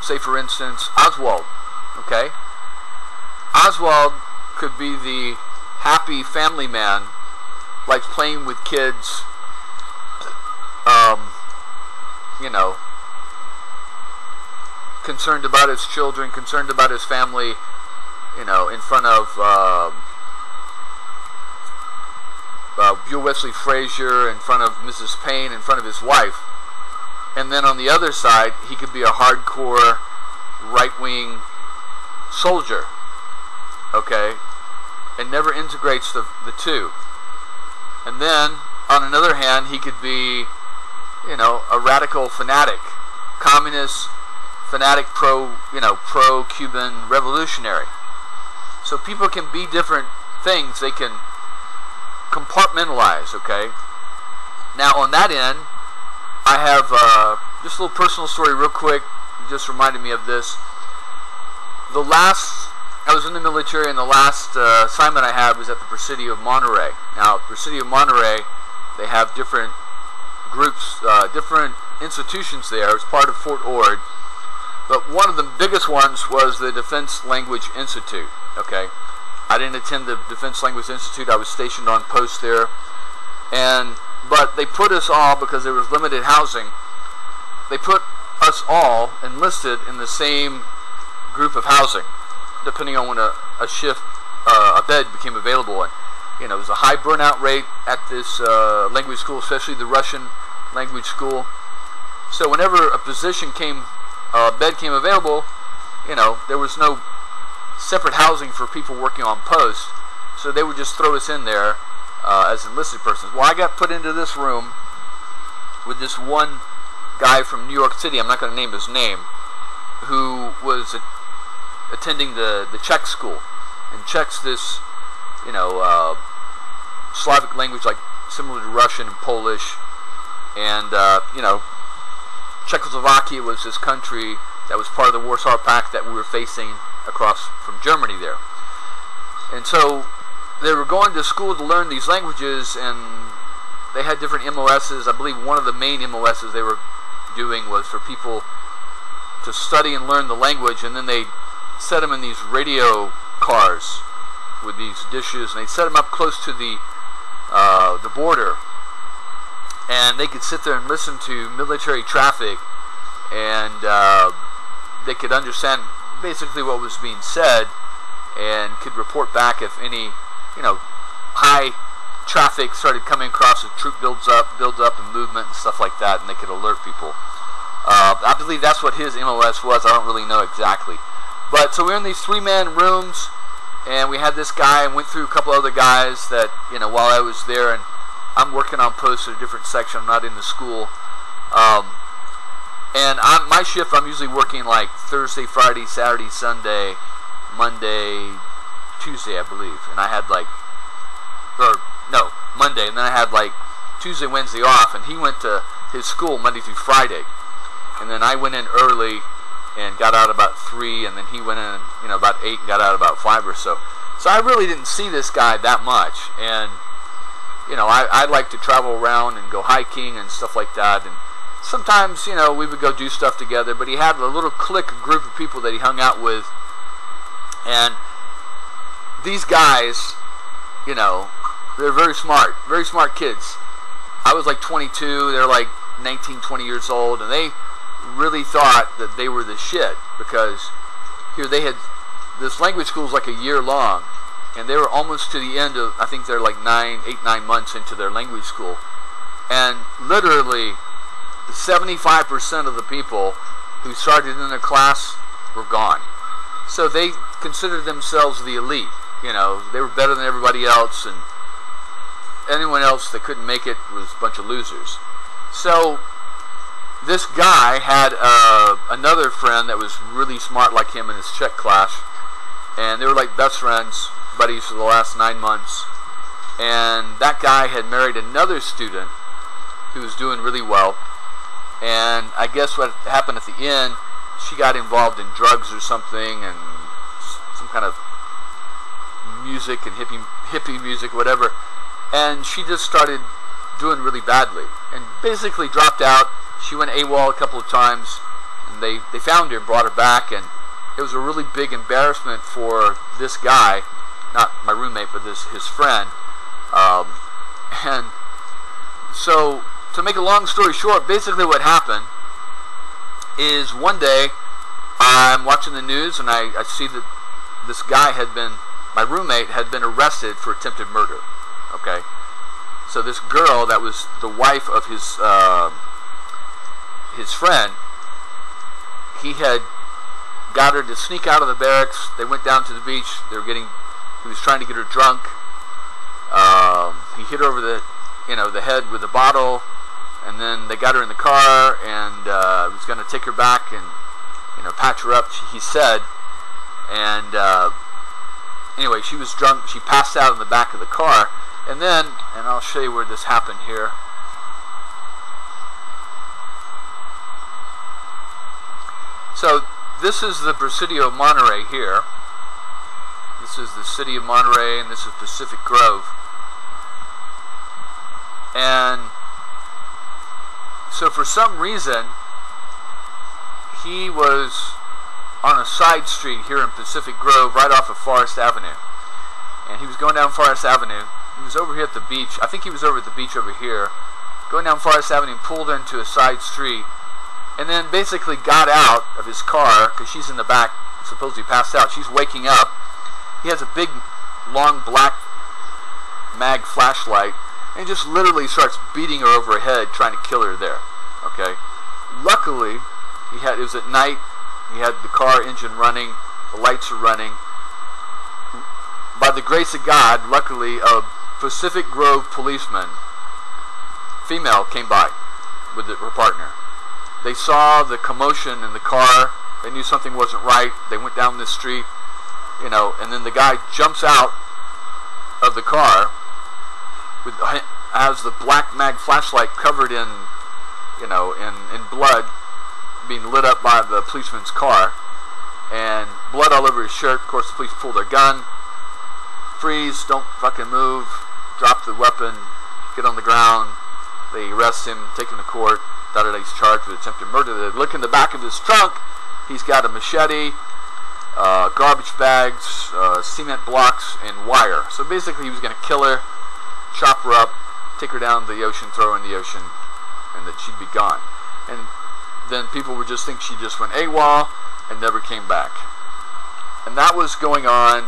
say for instance, Oswald, okay? Oswald could be the happy family man, likes playing with kids, concerned about his children, concerned about his family, in front of Buell Wesley Frazier, in front of Mrs. Payne, in front of his wife. And then on the other side, he could be a hardcore right-wing soldier, okay, and never integrates the two. And then, on another hand, he could be, a radical fanatic, communist fanatic, pro-Cuban revolutionary. So people can be different things. They can compartmentalize, okay? Now, on that end, I have just a little personal story real quick. It just reminded me of this. I was in the military, and the last assignment I had was at the Presidio of Monterey. Now, Presidio of Monterey, they have different groups, different institutions there. It was part of Fort Ord. But one of the biggest ones was the Defense Language Institute, okay? I didn't attend the Defense Language Institute. I was stationed on post there. But they put us all, because there was limited housing, they put us all enlisted in the same group of housing, depending on when a shift, a bed became available. And, it was a high burnout rate at this language school, especially the Russian language school. So whenever a bed came available, there was no separate housing for people working on post. So they would just throw us in there as enlisted persons. Well, I got put into this room with this one guy from New York City, I'm not going to name his name, who was attending the Czech school. And Czech's this, Slavic language, like similar to Russian and Polish. And, Czechoslovakia was this country that was part of the Warsaw Pact that we were facing across from Germany there. And so they were going to school to learn these languages, and they had different MOSs. I believe one of the main MOSs they were doing was for people to study and learn the language, and then they set them in these radio cars with these dishes, and they set them up close to the border, and they could sit there and listen to military traffic, and they could understand basically what was being said, and could report back if any, high traffic started coming across, the troop builds up and movement and stuff like that, and they could alert people. I believe that's what his MOS was. I don't really know exactly. But so we're in these 3-man rooms, and we had this guy, and went through a couple other guys that, while I was there, and I'm working on posts at a different section. I'm not in the school. And my shift, I'm usually working like Thursday, Friday, Saturday, Sunday, Monday, Tuesday, I believe, and I had like, or no, Monday, and then I had like Tuesday, Wednesday off, and he went to his school Monday through Friday, and then I went in early and got out about 3, and then he went in, about 8 and got out about 5 or so. So I really didn't see this guy that much, and I like to travel around and go hiking and stuff like that, and sometimes we would go do stuff together. But he had a little group of people that he hung out with, and these guys, they're very smart kids. I was like 22, they're like 19, 20 years old, and they really thought that they were the shit, because here they had, this language school is like a year long, and they were almost to the end of, I think they're like 8, 9 months into their language school, and literally 75% of the people who started in their class were gone. So they considered themselves the elite. They were better than everybody else, and anyone else that couldn't make it was a bunch of losers. So this guy had another friend that was really smart like him in his Czech class, and they were like best friends, buddies for the last 9 months. And that guy had married another student who was doing really well, and I guess what happened at the end, she got involved in drugs or something, and some kind of music and hippie music, whatever, and she just started doing really badly and basically dropped out. She went AWOL a couple of times, and they found her and brought her back, and it was a really big embarrassment for this guy, not my roommate, but his friend. And so, to make a long story short, basically what happened is one day I'm watching the news, and I see that this guy my roommate had been arrested for attempted murder. Okay, so this girl that was the wife of his friend, he had got her to sneak out of the barracks. They went down to the beach. He was trying to get her drunk. He hit her over the head with a bottle, and then they got her in the car, and was going to take her back and patch her up, he said. And anyway, she was drunk. She passed out in the back of the car, and I'll show you where this happened here. So this is the Presidio of Monterey here. This is the city of Monterey, and this is Pacific Grove. And so for some reason, he was on a side street here in Pacific Grove, right off of Forest Avenue. And he was going down Forest Avenue. He was over here at the beach. I think he was over at the beach over here. Going down Forest Avenue, pulled into a side street, and then basically got out of his car, because she's in the back, supposedly passed out. She's waking up. He has a big, long, black mag flashlight, and just literally starts beating her over her head, trying to kill her there. Okay? Luckily, it was at night. He had the car engine running, the lights are running. By the grace of God, luckily, a Pacific Grove policeman, female, came by with her partner. They saw the commotion in the car. They knew something wasn't right. They went down this street, and then the guy jumps out of the car has the black mag flashlight covered in blood, being lit up by the policeman's car, and blood all over his shirt. Of course, the police pull their gun. Freeze, don't fucking move, drop the weapon, get on the ground. They arrest him, take him to court. He's charged with attempted murder. They look in the back of his trunk. He's got a machete, garbage bags, cement blocks, and wire. So basically he was going to kill her, chop her up, take her down to the ocean, throw her in the ocean, and that she'd be gone. And then people would just think she just went AWOL and never came back. And that was going on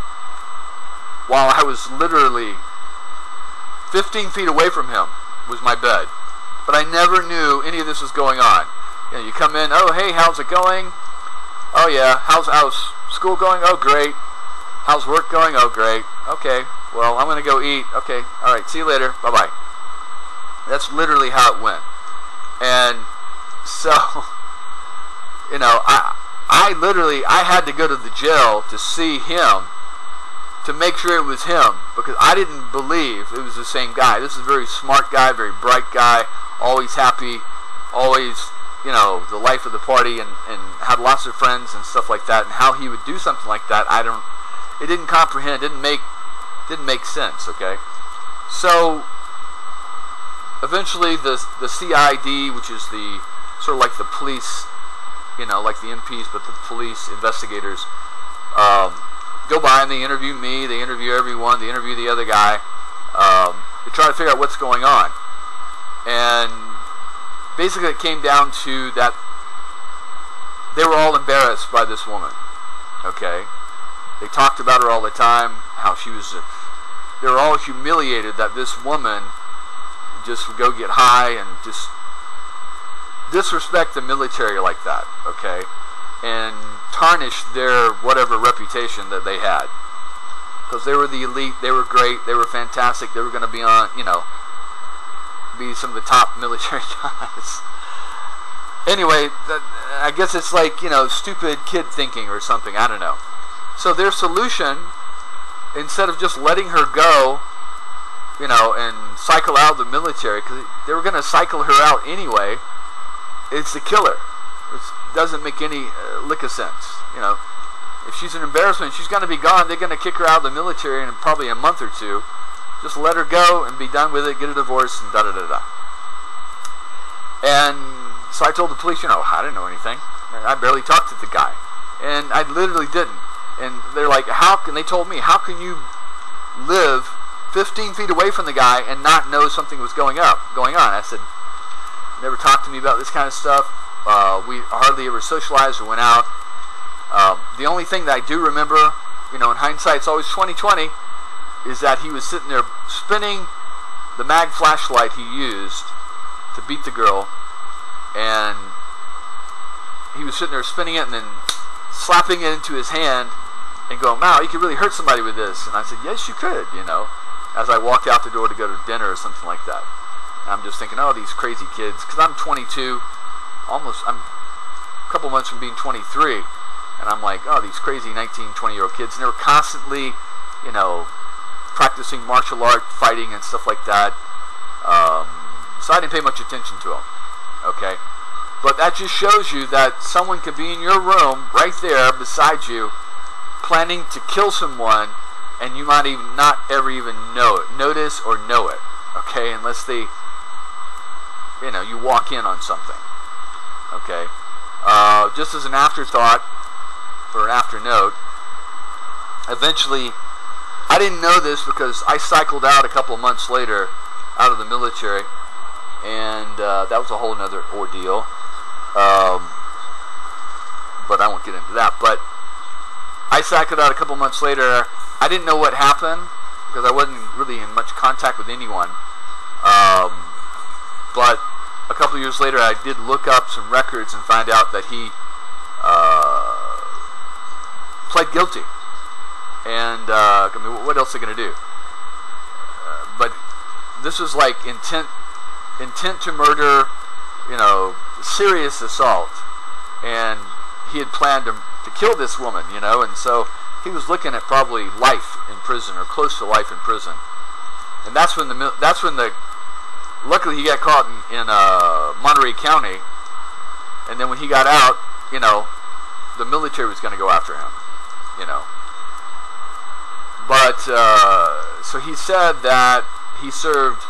while I was literally 15 feet away from him was my bed. But I never knew any of this was going on. You come in, oh, hey, how's it going? Oh, yeah, how's school going? Oh, great. How's work going? Oh, great. Okay, well, I'm going to go eat. Okay, all right, see you later. Bye-bye. That's literally how it went. And so, I had to go to the jail to see him to make sure it was him, because I didn't believe it was the same guy. This is a very smart guy, very bright guy, always happy, always, you know, the life of the party, and had lots of friends and stuff like that. And how he would do something like that, it didn't comprehend, didn't make sense. Okay, so eventually the CID, which is the sort of like the police, you know, like the MPs, but the police investigators, go by and they interview me, they interview everyone, they interview the other guy, to try to figure out what's going on. And basically it came down to that they were all embarrassed by this woman. Okay, they talked about her all the time, how she was, they were all humiliated that this woman just would go get high and just disrespect the military like that, okay, and tarnish their whatever reputation that they had, because they were the elite, they were great, they were fantastic, they were going to be on, you know, be some of the top military guys. Anyway, I guess it's like, you know, stupid kid thinking or something, I don't know. So their solution, instead of just letting her go, you know, and cycle out of the military, because they were going to cycle her out anyway, is to kill her. Which doesn't make any lick of sense. You know, if she's an embarrassment, she's going to be gone. They're going to kick her out of the military in probably a month or two. Just let her go and be done with it, get a divorce, and da-da-da-da. And so I told the police, you know, I didn't know anything. I barely talked to the guy. And I literally didn't. And they're like, how can, they told me, how can you live 15 feet away from the guy and not know something was going on? I said, never talked to me about this kind of stuff. We hardly ever socialized or went out. The only thing that I do remember, you know, in hindsight, it's always 20/20, is that he was sitting there spinning the mag flashlight he used to beat the girl, and he was sitting there spinning it and then slapping it into his hand and going, wow, you could really hurt somebody with this. And I said, yes, you could, you know, as I walked out the door to go to dinner or something like that. And I'm just thinking, oh, these crazy kids, because I'm 22, I'm a couple months from being 23, and I'm like, oh, these crazy 19, 20-year-old kids, and they were constantly, you know, practicing martial art fighting and stuff like that. So I didn't pay much attention to them. Okay, but that just shows you that someone could be in your room right there beside you, planning to kill someone, and you might even not ever even notice or know it. Okay, unless they, you know, you walk in on something. Okay, just as an afterthought or an afternote, eventually, I didn't know this because I cycled out a couple of months later out of the military, and that was a whole nother ordeal. But I won't get into that. But I cycled out a couple months later. I didn't know what happened because I wasn't really in much contact with anyone. But a couple years later, I did look up some records and find out that he pled guilty. And I mean, what else are they going to do? But this was like intent to murder, you know, serious assault, and he had planned to kill this woman, you know, and so he was looking at probably life in prison or close to life in prison. And that's when luckily he got caught in Monterey County, and then when he got out, you know, the military was going to go after him, you know. But so he said that he served,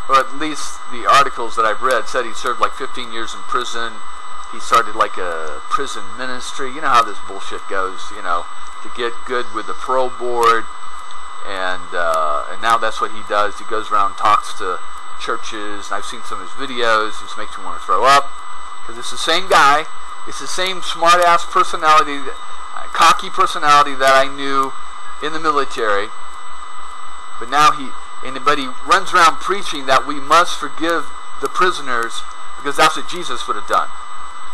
or at least the articles that I've read said he served like 15 years in prison. He started like a prison ministry. You know how this bullshit goes, you know, to get good with the parole board. And now that's what he does. He goes around and talks to churches. And I've seen some of his videos. It just makes me want to throw up. Because it's the same guy. It's the same smart-ass personality, cocky personality that I knew in the military. But now he runs around preaching that we must forgive the prisoners because that's what Jesus would have done.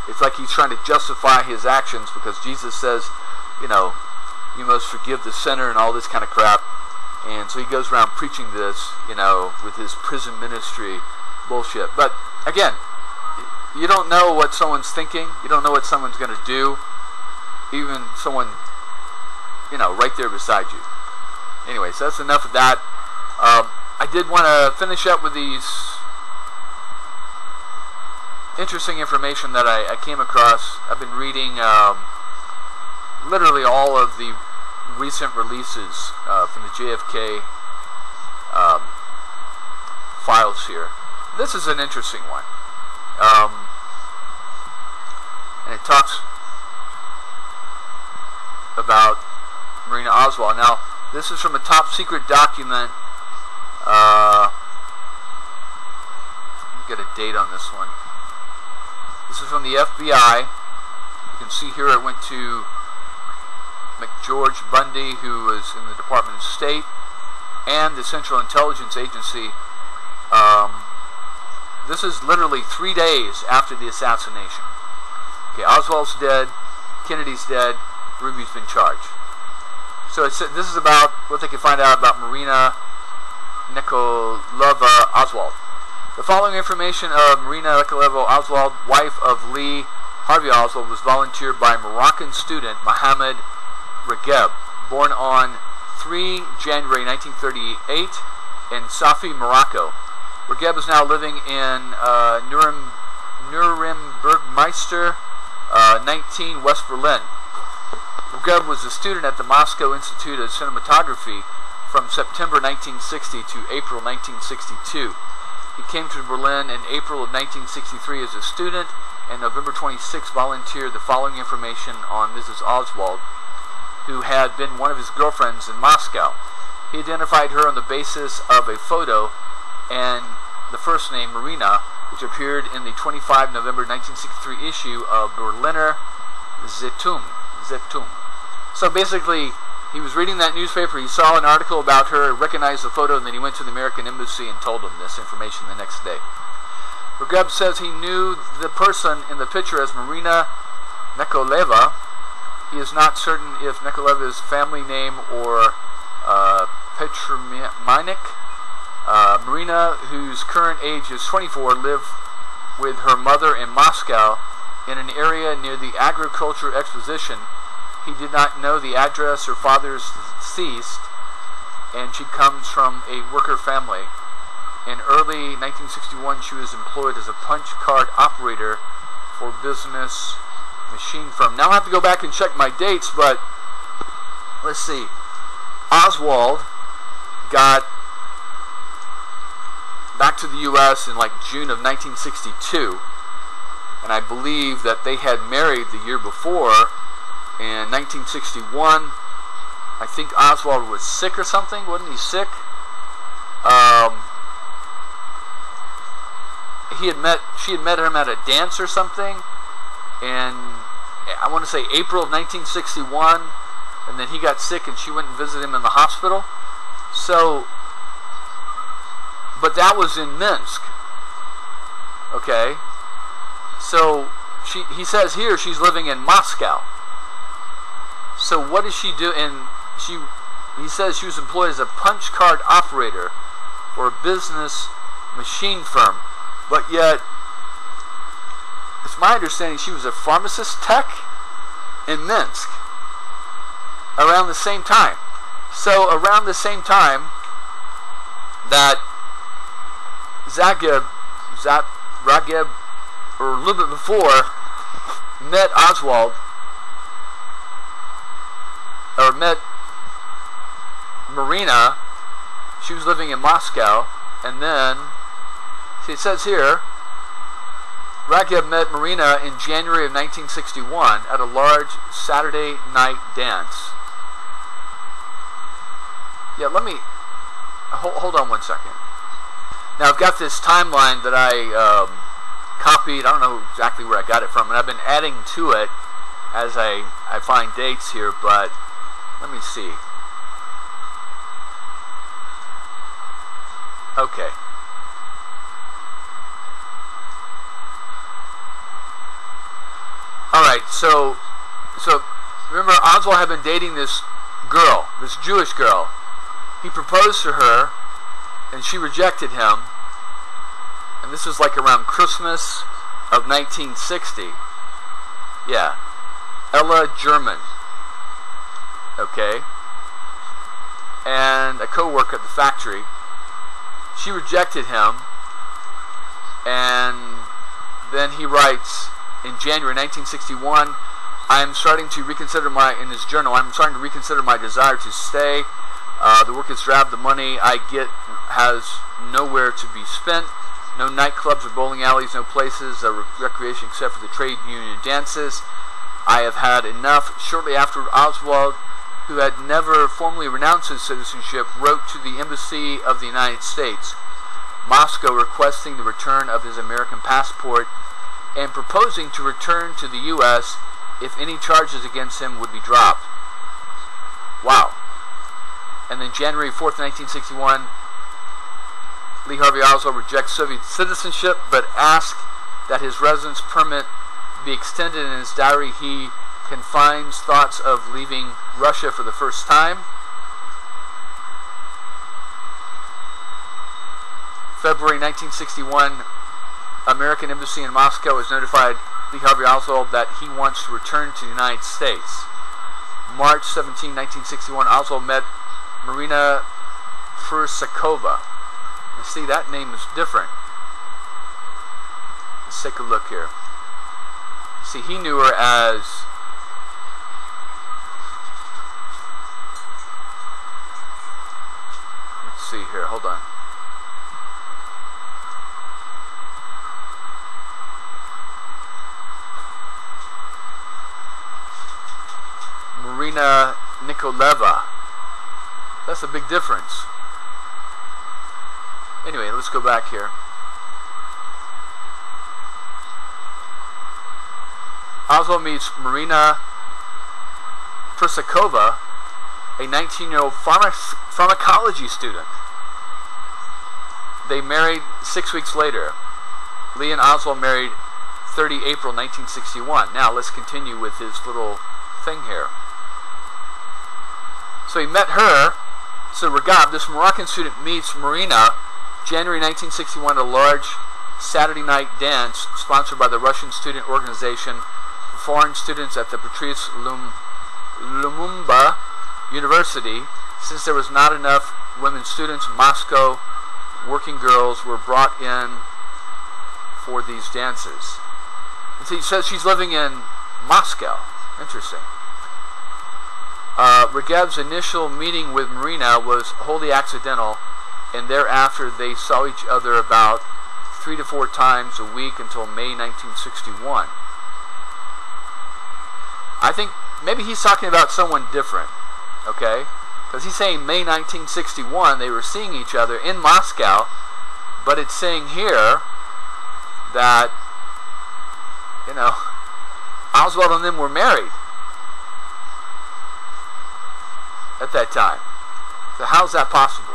It's like he's trying to justify his actions because Jesus says, you know, you must forgive the sinner and all this kind of crap. And so he goes around preaching this, you know, with his prison ministry bullshit. But again, you don't know what someone's thinking. You don't know what someone's going to do. Even someone, right there beside you. Anyway, so that's enough of that. I did want to finish up with these interesting information that I came across. I've been reading literally all of the recent releases from the JFK files here. This is an interesting one. And it talks about Marina Oswald. Now, this is from a top secret document. Get a date on this one. This is from the FBI. You can see here it went to McGeorge Bundy, who was in the Department of State, and the Central Intelligence Agency. This is literally 3 days after the assassination. Okay, Oswald's dead, Kennedy's dead, Ruby's been charged. So this is about what they can find out about Marina Nikolova Oswald. The following information of Marina Nikolova Oswald, wife of Lee Harvey Oswald, was volunteered by Moroccan student Mohammed Ragheb, born on 3 January 1938 in Safi, Morocco. Ragheb is now living in Nurembergmeister 19, West Berlin. Ragheb was a student at the Moscow Institute of Cinematography from September 1960 to April 1962. He came to Berlin in April of 1963 as a student, and November 26 volunteered the following information on Mrs. Oswald, who had been one of his girlfriends in Moscow. He identified her on the basis of a photo and the first name, Marina, which appeared in the 25 November 1963 issue of Berliner Zeitung. So basically, he was reading that newspaper, he saw an article about her, recognized the photo, and then he went to the American Embassy and told them this information the next day. Ragheb says he knew the person in the picture as Marina Nikolova. He is not certain if Nikolova's family name or patronymic. Marina, whose current age is 24, lived with her mother in Moscow in an area near the Agriculture Exposition. He did not know the address. Her father's deceased, and she comes from a worker family. In early 1961, she was employed as a punch card operator for a business machine firm. Now I have to go back and check my dates, but let's see. Oswald got back to the U.S. in like June of 1962, and I believe that they had married the year before. In 1961, I think Oswald was sick or something. Wasn't he sick? She had met him at a dance or something, and I want to say April of 1961, and then he got sick and she went and visited him in the hospital. So, but that was in Minsk. Okay, so he says here she's living in Moscow. So what does she do? And he says she was employed as a punch card operator for a business machine firm. But yet, it's my understanding she was a pharmacist tech in Minsk around the same time. So around the same time that Ragheb, or a little bit before, met Oswald, or met Marina, she was living in Moscow, and then, see, it says here, Ragheb met Marina in January of 1961 at a large Saturday night dance. Yeah, let me, hold on one second. Now, I've got this timeline that I copied. I don't know exactly where I got it from, and I've been adding to it as I find dates here, but let me see. Okay. Alright, so remember, Oswald had been dating this girl, this Jewish girl. He proposed to her, and she rejected him. And this was like around Christmas of 1960. Yeah. Ella German. okay, and a co-worker at the factory. She rejected him, and then he writes in January 1961, I'm starting to reconsider in his journal, I'm starting to reconsider my desire to stay. The work is drab, the money I get has nowhere to be spent. No nightclubs or bowling alleys, no places of recreation except for the trade union dances. I have had enough. Shortly after, Oswald, who had never formally renounced his citizenship, wrote to the Embassy of the United States, Moscow, requesting the return of his American passport and proposing to return to the U.S. if any charges against him would be dropped. Wow. And then January 4th, 1961, Lee Harvey Oswald rejects Soviet citizenship but asks that his residence permit be extended. In his diary, he confines thoughts of leaving Russia for the first time. February 1961, American Embassy in Moscow has notified Lee Harvey Oswald that he wants to return to the United States. March 17, 1961, Oswald met Marina Fursakova. You see, that name is different. Let's take a look here. See, he knew her as let's see here, hold on. Marina Nikoleva. That's a big difference. Anyway, let's go back here. Oswald meets Marina Fursakova, a 19-year-old pharmacology student. They married 6 weeks later. Lee and Oswald married 30 April 1961. Now let's continue with his little thing here. So he met her. So Regab, this Moroccan student, meets Marina January 1961 at a large Saturday night dance sponsored by the Russian Student Organization for foreign students at the Patrice Lumumba University. Since there was not enough women students, Moscow working girls were brought in for these dances. And so he says she's living in Moscow. Interesting. Regab's initial meeting with Marina was wholly accidental, and thereafter they saw each other about 3 to 4 times a week until May 1961. I think maybe he's talking about someone different, okay? Because he's saying May 1961 they were seeing each other in Moscow, but it's saying here that, you know, Oswald and them were married at that time. So how's that possible?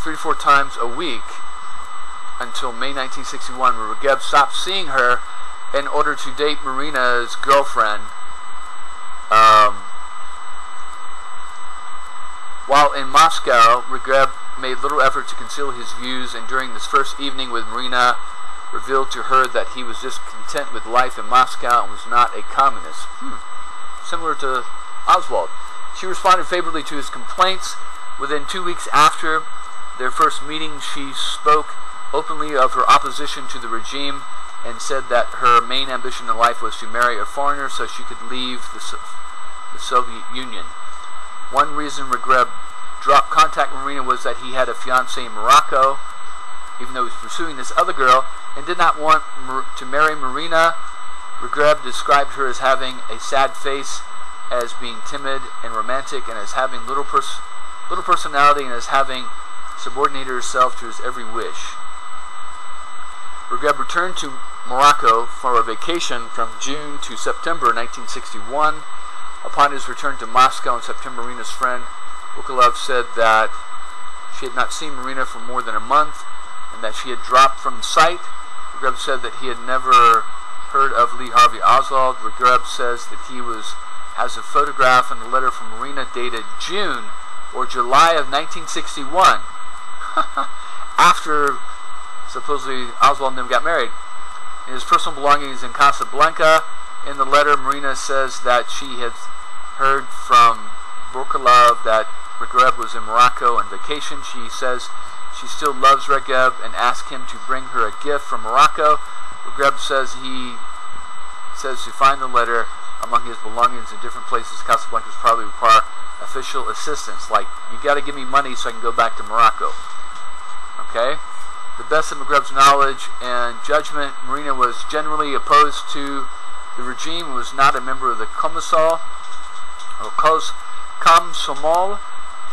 Three to 4 times a week until May 1961, where Regab stopped seeing her in order to date Marina's girlfriend. While in Moscow, Regab made little effort to conceal his views, and during this first evening with Marina, revealed to her that he was discontent with life in Moscow and was not a communist. Similar to Oswald. She responded favorably to his complaints. Within 2 weeks after their first meeting, she spoke openly of her opposition to the regime and said that her main ambition in life was to marry a foreigner so she could leave the Soviet Union. One reason Regab dropped contact with Marina was that he had a fiancée in Morocco, even though he was pursuing this other girl, and did not want to marry Marina. Regab described her as having a sad face, as being timid and romantic, and as having little personality, and as having subordinated herself to his every wish. Regab returned to Morocco for a vacation from June to September 1961. Upon his return to Moscow in September, Marina's friend Bukalov said that she had not seen Marina for more than a month and that she had dropped from sight. Regab said that he had never heard of Lee Harvey Oswald. Regab says that he has a photograph and a letter from Marina dated June or July of 1961, after supposedly Oswald and them got married. his personal belongings in Casablanca. In the letter, Marina says that she had heard from Borkalov that Regeb was in Morocco on vacation. She says she still loves Regeb and asks him to bring her a gift from Morocco. Regeb says to find the letter among his belongings in different places. Casablanca probably require official assistance. Like, you got to give me money so I can go back to Morocco. Okay? The best of Regreb's knowledge and judgment, Marina was generally opposed to the regime and was not a member of the Komsomol.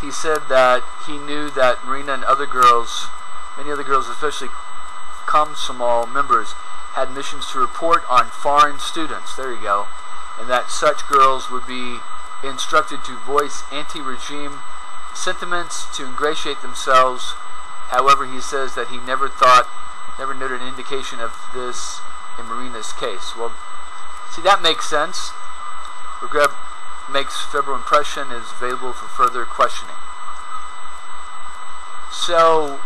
He said that he knew that Marina and other girls, many other girls, especially Komsomol members, had missions to report on foreign students. There you go. And that such girls would be instructed to voice anti-regime sentiments to ingratiate themselves. However, he says that he never noted an indication of this in Marina's case. Well, see, that makes sense. Regreb makes favorable impression, is available for further questioning. So,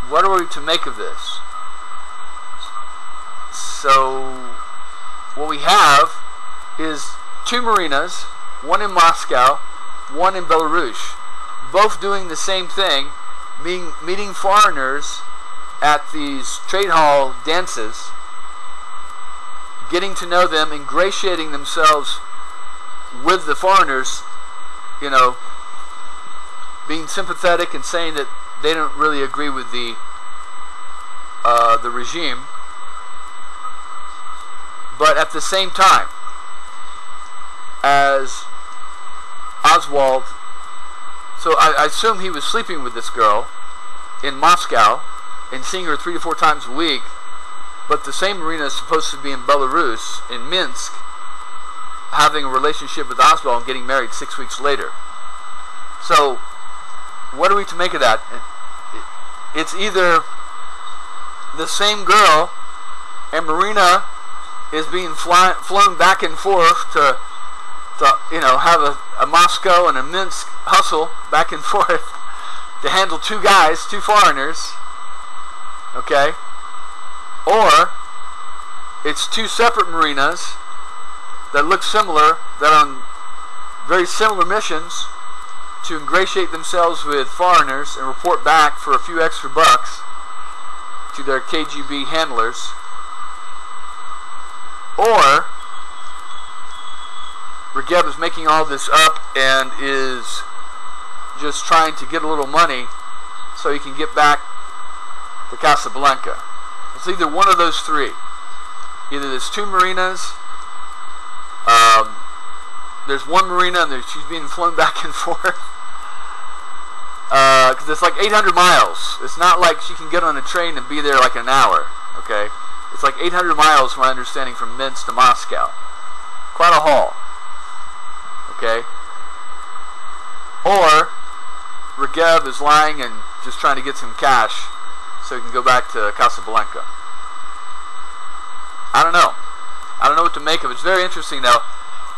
what are we to make of this? So, what we have is two Marinas, one in Moscow, one in Belarus, both doing the same thing, meeting foreigners at these trade hall dances, getting to know them, ingratiating themselves with the foreigners, you know, being sympathetic and saying that they don't really agree with the regime. But at the same time, as Oswald, so I assume he was sleeping with this girl in Moscow and seeing her 3 to 4 times a week, but the same Marina is supposed to be in Belarus, in Minsk, having a relationship with Oswald and getting married 6 weeks later. So, what are we to make of that? It's either the same girl and Marina is being flown back and forth to you know, have a Moscow and a Minsk hustle back and forth to handle two guys, two foreigners, okay? Or it's two separate Marinas that look similar, that are on very similar missions to ingratiate themselves with foreigners and report back for a few extra bucks to their KGB handlers. Or Regeb is making all this up and is just trying to get a little money so he can get back to Casablanca. It's either one of those three. Either there's two Marinas, there's one Marina and she's being flown back and forth. Because it's like 800 miles. It's not like she can get on a train and be there like an hour. Okay? It's like 800 miles, from my understanding, from Minsk to Moscow. Quite a haul. Okay? Or Regeb is lying and just trying to get some cash so he can go back to Casablanca. I don't know. I don't know what to make of it. It's very interesting, though.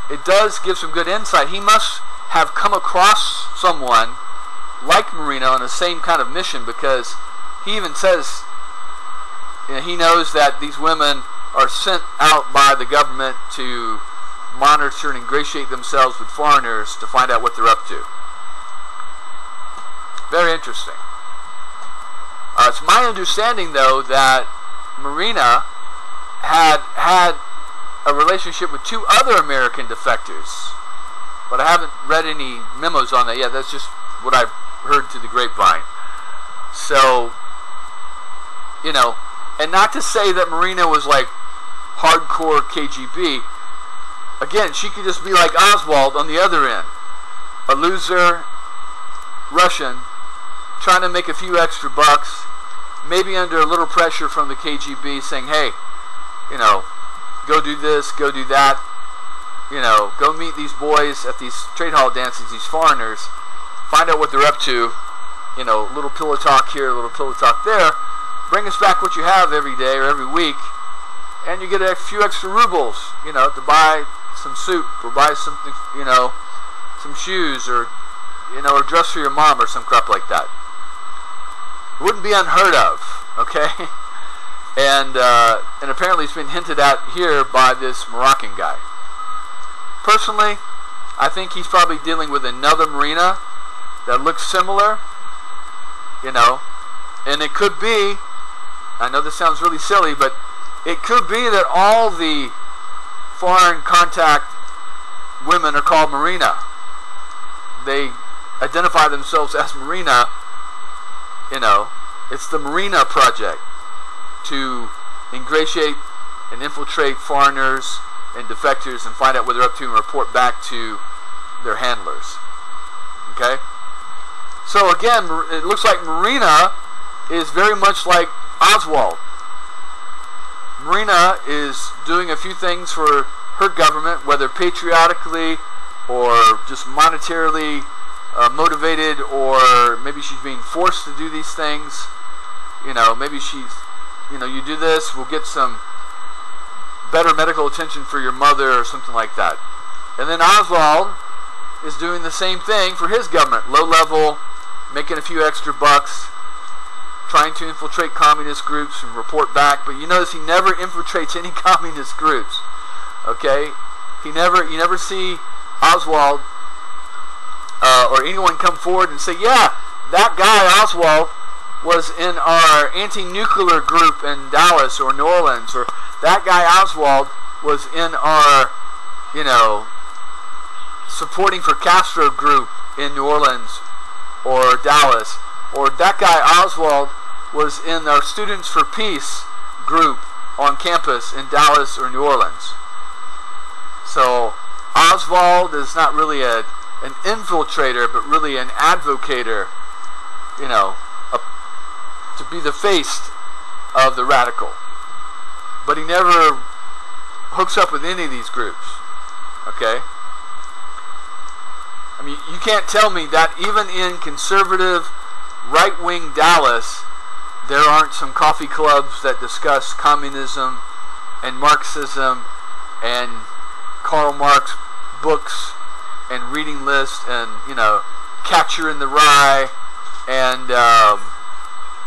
It does give some good insight. He must have come across someone like Marina on the same kind of mission, because he even says, you know, he knows that these women are sent out by the government to monitor and ingratiate themselves with foreigners to find out what they're up to. Very interesting. It's my understanding, though, that Marina had a relationship with two other American defectors, but I haven't read any memos on that yet. That's just what I've heard through the grapevine. So, you know, and not to say that Marina was like hardcore KGB. Again, she could just be like Oswald on the other end, a loser Russian trying to make a few extra bucks, maybe under a little pressure from the KGB saying, hey, you know, go do this, go do that, you know, go meet these boys at these trade hall dances, these foreigners, find out what they're up to, you know, a little pillow talk here, a little pillow talk there, bring us back what you have every day or every week, and you get a few extra rubles, you know, to buy some soup or buy something, you know, some shoes, or, you know, or dress for your mom or some crap like that. It wouldn't be unheard of, okay? And apparently it's been hinted at here by this Moroccan guy. Personally, I think he's probably dealing with another marina that looks similar, you know, and it could be, I know this sounds really silly, but it could be that all the foreign contact women are called Marina. They identify themselves as Marina, you know. It's the Marina Project to ingratiate and infiltrate foreigners and defectors and find out what they're up to and report back to their handlers. Okay? So again, it looks like Marina is very much like Oswald. Marina is doing a few things for her government, whether patriotically or just monetarily motivated, or maybe she's being forced to do these things. You know, maybe she's, you know, you do this, we'll get some better medical attention for your mother or something like that. And then Oswald is doing the same thing for his government, low level, making a few extra bucks, trying to infiltrate communist groups and report back. But you notice he never infiltrates any communist groups. Okay, you never see Oswald or anyone come forward and say, yeah, that guy Oswald was in our anti-nuclear group in Dallas or New Orleans, or that guy Oswald was in our, you know, supporting for Castro group in New Orleans or Dallas, or that guy Oswald was in our Students for Peace group on campus in Dallas or New Orleans. So Oswald is not really an infiltrator, but really an advocator, you know, to be the face of the radical. But he never hooks up with any of these groups. Okay? I mean, you can't tell me that even in conservative, right-wing Dallas, there aren't some coffee clubs that discuss communism and Marxism and Karl Marx books and reading lists and, you know, Catcher in the Rye and,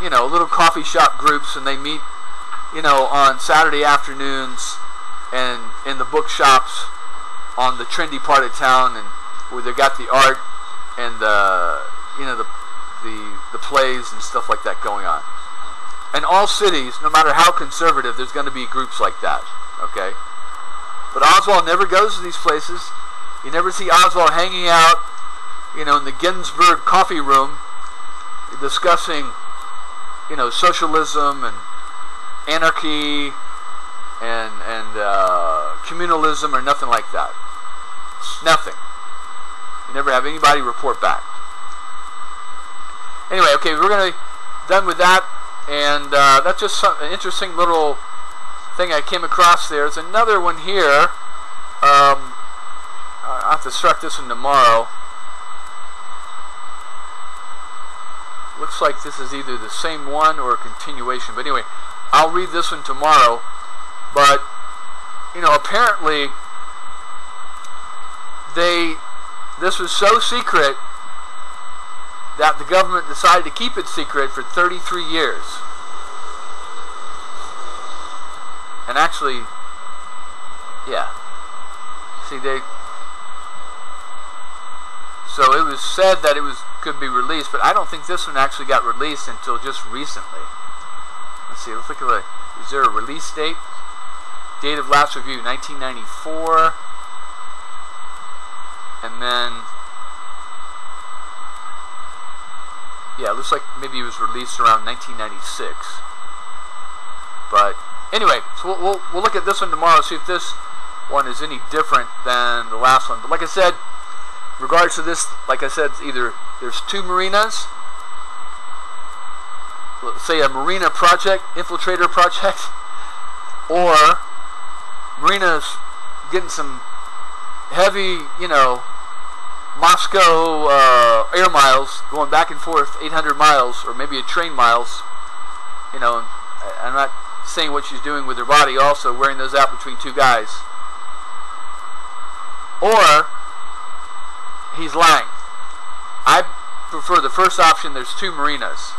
you know, little coffee shop groups, and they meet, you know, on Saturday afternoons and in the bookshops on the trendy part of town, and where they got the art and the, you know, the plays and stuff like that going on. In all cities, no matter how conservative, there's going to be groups like that. Okay? But Oswald never goes to these places. You never see Oswald hanging out, you know, in the Ginsburg coffee room discussing, you know, socialism and anarchy and communalism or nothing like that. Nothing. You never have anybody report back. Anyway, okay, we're going to be done with that, and that's just an interesting little thing I came across there. There's another one here. I'll have to start this one tomorrow. Looks like this is either the same one or a continuation. But anyway, I'll read this one tomorrow. But, you know, apparently this was so secret that the government decided to keep it secret for 33 years. And actually, yeah. See, so it was said that it could be released, but I don't think this one actually got released until just recently. Let's see, let's look at is there a release date? Date of last review, 1994. And then, yeah, it looks like maybe it was released around 1996. But anyway, so we'll look at this one tomorrow, see if this one is any different than the last one. But like I said, in regards to this, like I said, either there's two marinas, let's say a marina project, infiltrator project, or marinas getting some heavy, you know, Moscow air miles going back and forth 800 miles, or maybe a train miles, you know. And I'm not saying what she's doing with her body, also wearing those out between two guys. Or he's lying. I prefer the first option. There's two marinas.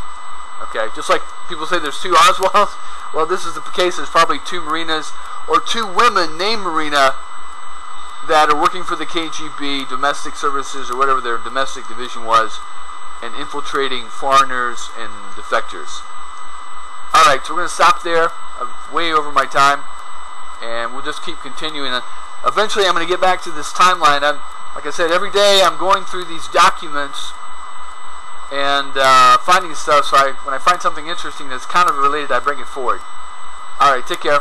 Okay, just like people say there's two Oswalds, well, this is the case. There's probably two Marinas, or two women named Marina, that are working for the KGB, domestic services, or whatever their domestic division was, and infiltrating foreigners and defectors. Alright, so we're going to stop there. I'm way over my time, and we'll just keep continuing. Eventually, I'm going to get back to this timeline. Like I said, every day I'm going through these documents and finding stuff, so when I find something interesting that's kind of related, I bring it forward. Alright, take care.